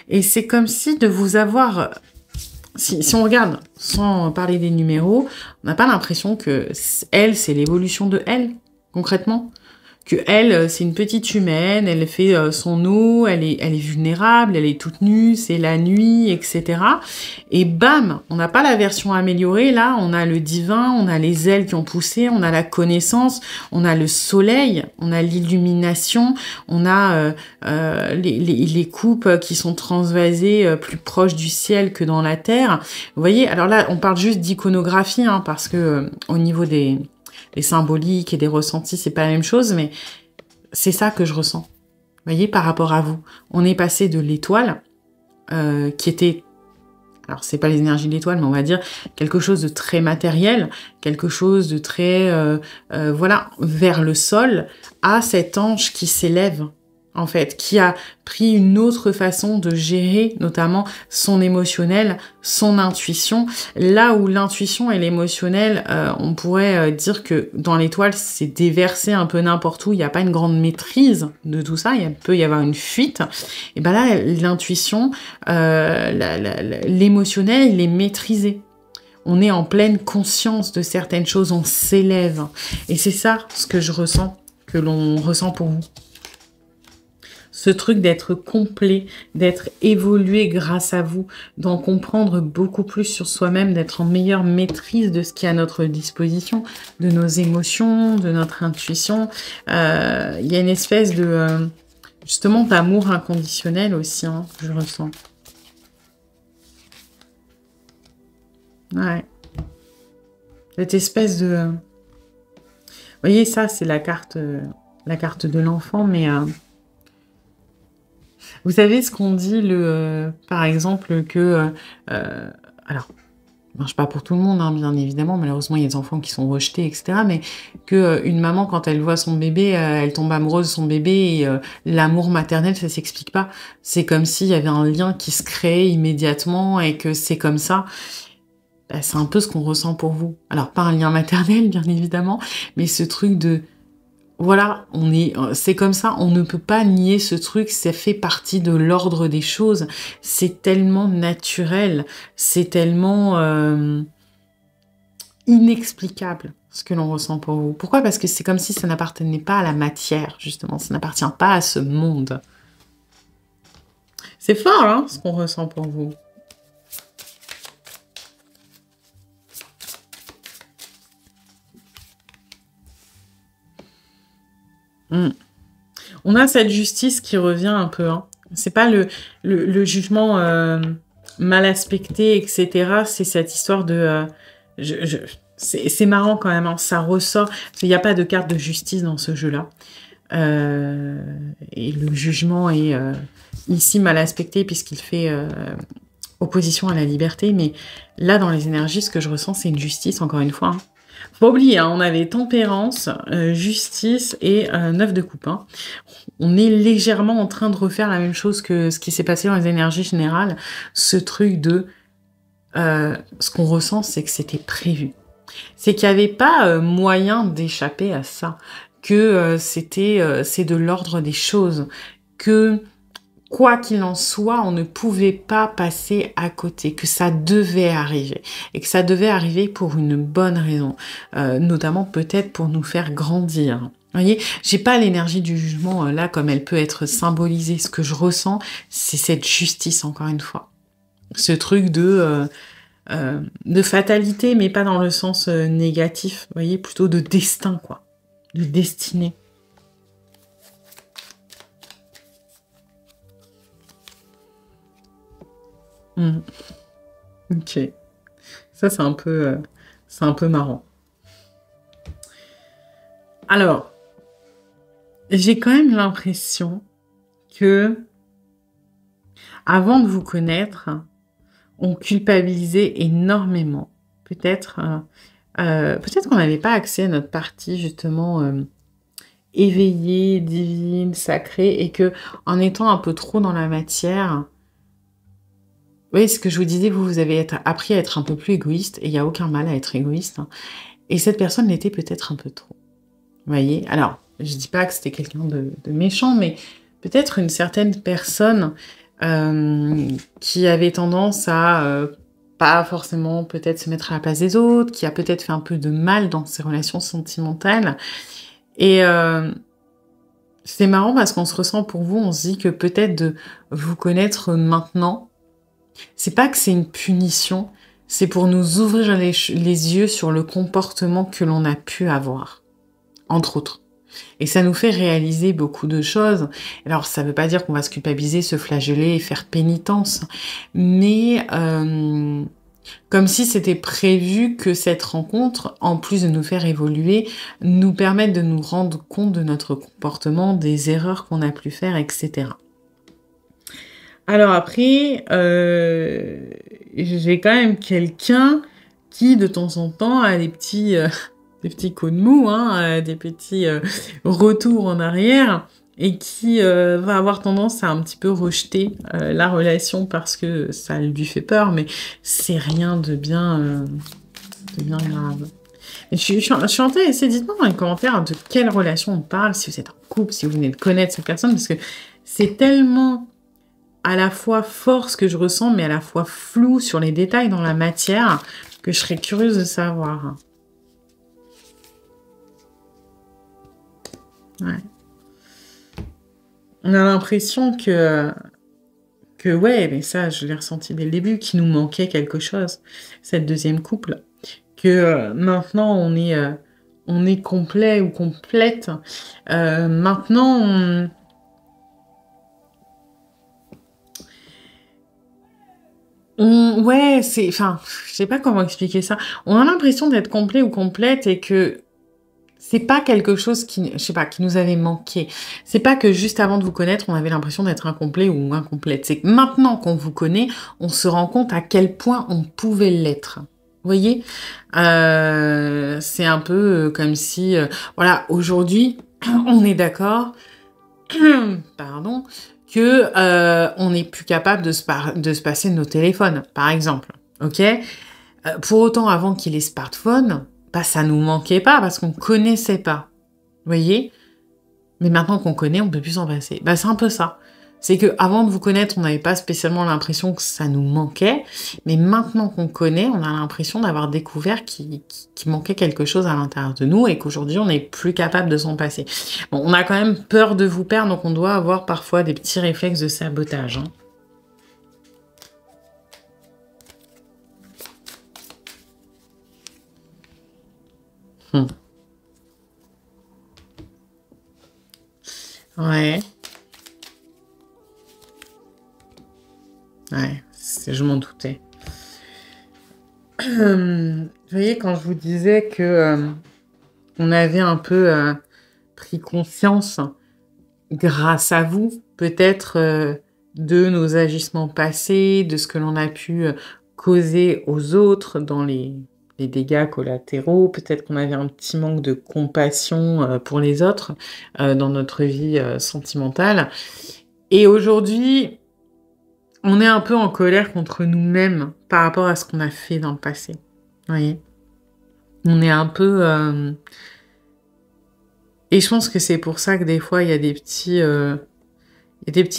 Et c'est comme si de vous avoir... Si on regarde, sans parler des numéros, on n'a pas l'impression que elle, c'est l'évolution de elle, concrètement. Que elle, c'est une petite humaine, elle fait son eau, elle est vulnérable, elle est toute nue, c'est la nuit, etc. Et bam, on n'a pas la version améliorée, là, on a le divin, on a les ailes qui ont poussé, on a la connaissance, on a le soleil, on a l'illumination, on a les coupes qui sont transvasées plus proches du ciel que dans la terre. Vous voyez, alors là, on parle juste d'iconographie, hein, parce que au niveau des symboliques et des ressentis, c'est pas la même chose, mais c'est ça que je ressens. Vous voyez, par rapport à vous. On est passé de l'étoile, qui était, alors c'est pas les énergies de l'étoile, mais on va dire quelque chose de très matériel, quelque chose de très, voilà, vers le sol, à cet ange qui s'élève, en fait, qui a pris une autre façon de gérer, notamment son émotionnel, son intuition. Là où l'intuition et l'émotionnel, on pourrait dire que dans l'étoile, c'est déversé un peu n'importe où, il n'y a pas une grande maîtrise de tout ça, il peut y avoir une fuite. Et ben là, l'intuition, l'émotionnel, il est maîtrisé. On est en pleine conscience de certaines choses, on s'élève. Et c'est ça ce que je ressens, que l'on ressent pour vous. Ce truc d'être complet, d'être évolué grâce à vous, d'en comprendre beaucoup plus sur soi-même, d'être en meilleure maîtrise de ce qui est à notre disposition, de nos émotions, de notre intuition. Il y a une espèce de, justement, d'amour inconditionnel aussi, hein, que je ressens. Ouais. Cette espèce de... Vous voyez, ça, c'est la carte de l'enfant, mais... Vous savez ce qu'on dit, par exemple, que... alors, ça marche pas pour tout le monde, hein, bien évidemment. Malheureusement, il y a des enfants qui sont rejetés, etc. Mais que une maman, quand elle voit son bébé, elle tombe amoureuse de son bébé et l'amour maternel, ça s'explique pas. C'est comme s'il y avait un lien qui se crée immédiatement et que c'est comme ça. Bah, c'est un peu ce qu'on ressent pour vous. Alors, pas un lien maternel, bien évidemment, mais ce truc de... Voilà, c'est comme ça, on ne peut pas nier ce truc, ça fait partie de l'ordre des choses. C'est tellement naturel, c'est tellement inexplicable ce que l'on ressent pour vous. Pourquoi? Parce que c'est comme si ça n'appartenait pas à la matière, justement, ça n'appartient pas à ce monde. C'est fort, hein, ce qu'on ressent pour vous. On a cette justice qui revient un peu. Hein. C'est pas le jugement mal aspecté, etc. C'est cette histoire de... c'est marrant quand même, hein. Ça ressort. Il n'y a pas de carte de justice dans ce jeu-là. Et le jugement est ici mal aspecté puisqu'il fait opposition à la liberté. Mais là, dans les énergies, ce que je ressens, c'est une justice, encore une fois. Hein. Faut pas oublier, hein, on avait tempérance, justice et 9 de coupe. Hein. On est légèrement en train de refaire la même chose que ce qui s'est passé dans les énergies générales. Ce truc de... ce qu'on ressent, c'est que c'était prévu. C'est qu'il n'y avait pas moyen d'échapper à ça. Que c'est de l'ordre des choses. Que... quoi qu'il en soit, on ne pouvait pas passer à côté, que ça devait arriver, et que ça devait arriver pour une bonne raison, notamment peut-être pour nous faire grandir. Vous voyez, j'ai pas l'énergie du jugement là comme elle peut être symbolisée. Ce que je ressens, c'est cette justice, encore une fois. Ce truc de fatalité, mais pas dans le sens négatif, vous voyez, plutôt de destin, quoi, de destinée. Ok. Ça, c'est un peu marrant. Alors, j'ai quand même l'impression que, avant de vous connaître, on culpabilisait énormément. Peut-être qu'on n'avait pas accès à notre partie, justement, éveillée, divine, sacrée, et que en étant un peu trop dans la matière, oui, ce que je vous disais, vous avez appris à être un peu plus égoïste, et il n'y a aucun mal à être égoïste, hein. Et cette personne l'était peut-être un peu trop. Vous voyez? Alors, je dis pas que c'était quelqu'un de méchant, mais peut-être une certaine personne qui avait tendance à pas forcément peut-être se mettre à la place des autres, qui a peut-être fait un peu de mal dans ses relations sentimentales. Et c'est marrant parce qu'on se ressent pour vous, on se dit que peut-être de vous connaître maintenant, c'est pas que c'est une punition, c'est pour nous ouvrir les yeux sur le comportement que l'on a pu avoir, entre autres. Et ça nous fait réaliser beaucoup de choses. Alors, ça veut pas dire qu'on va se culpabiliser, se flageller et faire pénitence, mais comme si c'était prévu que cette rencontre, en plus de nous faire évoluer, nous permette de nous rendre compte de notre comportement, des erreurs qu'on a pu faire, etc. Alors après, j'ai quand même quelqu'un qui, de temps en temps, a des petits coups de mou, hein, des petits retours en arrière, et qui va avoir tendance à un petit peu rejeter la relation parce que ça lui fait peur, mais c'est rien de bien grave. Et je suis en train d'essayer, dites-moi dans les commentaires de quelle relation on parle, si vous êtes en couple, si vous venez de connaître cette personne, parce que c'est tellement à la fois fort ce que je ressens, mais à la fois flou sur les détails dans la matière, que je serais curieuse de savoir. Ouais. On a l'impression que ouais, mais ça, je l'ai ressenti dès le début, qu'il nous manquait quelque chose, cette deuxième couple. Que maintenant, on est complet ou complète. Maintenant, ouais, enfin, je sais pas comment expliquer ça. On a l'impression d'être complet ou complète et que c'est pas quelque chose qui, je sais pas, qui nous avait manqué. C'est pas que juste avant de vous connaître, on avait l'impression d'être incomplet ou incomplète. C'est que maintenant qu'on vous connaît, on se rend compte à quel point on pouvait l'être. Vous voyez? C'est un peu comme si, voilà, aujourd'hui, on est d'accord, pardon, que on n'est plus capable de se passer de nos téléphones, par exemple. Ok? Pour autant, avant qu'il y ait les smartphones, bah, ça nous manquait pas parce qu'on connaissait pas. Vous voyez? Mais maintenant qu'on connaît, on peut plus s'en passer. Bah, c'est un peu ça. C'est que avant de vous connaître, on n'avait pas spécialement l'impression que ça nous manquait, mais maintenant qu'on connaît, on a l'impression d'avoir découvert qu'il manquait quelque chose à l'intérieur de nous et qu'aujourd'hui, on n'est plus capable de s'en passer. Bon, on a quand même peur de vous perdre, donc on doit avoir parfois des petits réflexes de sabotage, hein. Ouais. Ouais, je m'en doutais. Vous voyez, quand je vous disais que on avait un peu pris conscience, grâce à vous, peut-être de nos agissements passés, de ce que l'on a pu causer aux autres dans les dégâts collatéraux, peut-être qu'on avait un petit manque de compassion pour les autres dans notre vie sentimentale. Et aujourd'hui, on est un peu en colère contre nous-mêmes par rapport à ce qu'on a fait dans le passé. Vous voyez? On est un peu... Et je pense que c'est pour ça que des fois, il y a des petits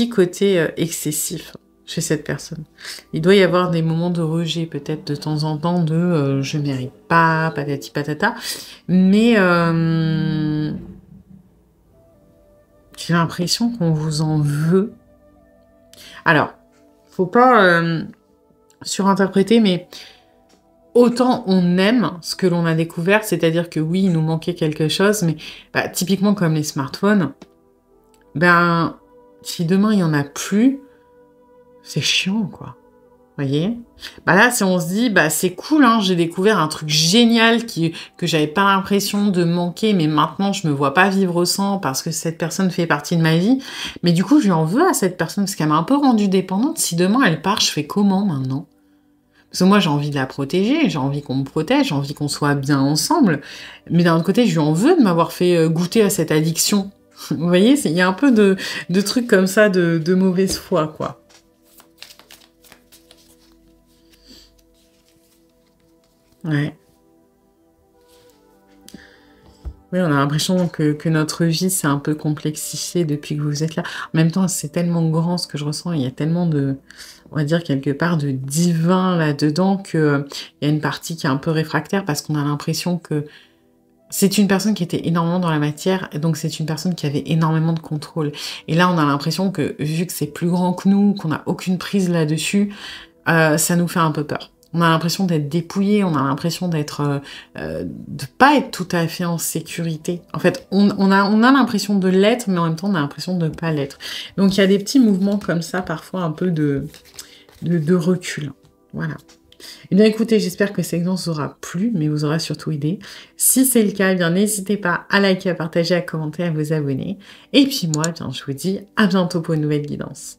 côtés excessifs chez cette personne. Il doit y avoir des moments de rejet, peut-être de temps en temps, de je mérite pas, patati patata. Mais j'ai l'impression qu'on vous en veut. Alors, faut pas surinterpréter, mais autant on aime ce que l'on a découvert, c'est-à-dire que oui, il nous manquait quelque chose, mais bah, typiquement comme les smartphones, ben, si demain il n'y en a plus, c'est chiant, quoi. Vous voyez? Bah là, si on se dit, bah c'est cool, hein, j'ai découvert un truc génial que j'avais pas l'impression de manquer, mais maintenant je me vois pas vivre sans parce que cette personne fait partie de ma vie. Mais du coup, je lui en veux à cette personne parce qu'elle m'a un peu rendue dépendante. Si demain elle part, je fais comment maintenant? Parce que moi, j'ai envie de la protéger, j'ai envie qu'on me protège, j'ai envie qu'on soit bien ensemble. Mais d'un autre côté, je lui en veux de m'avoir fait goûter à cette addiction. Vous voyez, il y a un peu de trucs comme ça, de mauvaise foi, quoi. Ouais. Oui, on a l'impression que notre vie s'est un peu complexifiée depuis que vous êtes là. En même temps, c'est tellement grand ce que je ressens, il y a tellement de, on va dire quelque part, de divin là-dedans que il y a une partie qui est un peu réfractaire parce qu'on a l'impression que c'est une personne qui était énormément dans la matière, et donc c'est une personne qui avait énormément de contrôle. Et là, on a l'impression que, vu que c'est plus grand que nous, qu'on n'a aucune prise là-dessus, ça nous fait un peu peur. On a l'impression d'être dépouillé, on a l'impression d'être, de pas être tout à fait en sécurité. En fait, on a l'impression de l'être, mais en même temps, on a l'impression de ne pas l'être. Donc, il y a des petits mouvements comme ça, parfois un peu de recul. Voilà. Eh bien, écoutez, j'espère que cette séquence vous aura plu, mais vous aura surtout aidé. Si c'est le cas, eh bien, n'hésitez pas à liker, à partager, à commenter, à vous abonner. Et puis moi, eh bien, je vous dis à bientôt pour une nouvelle guidance.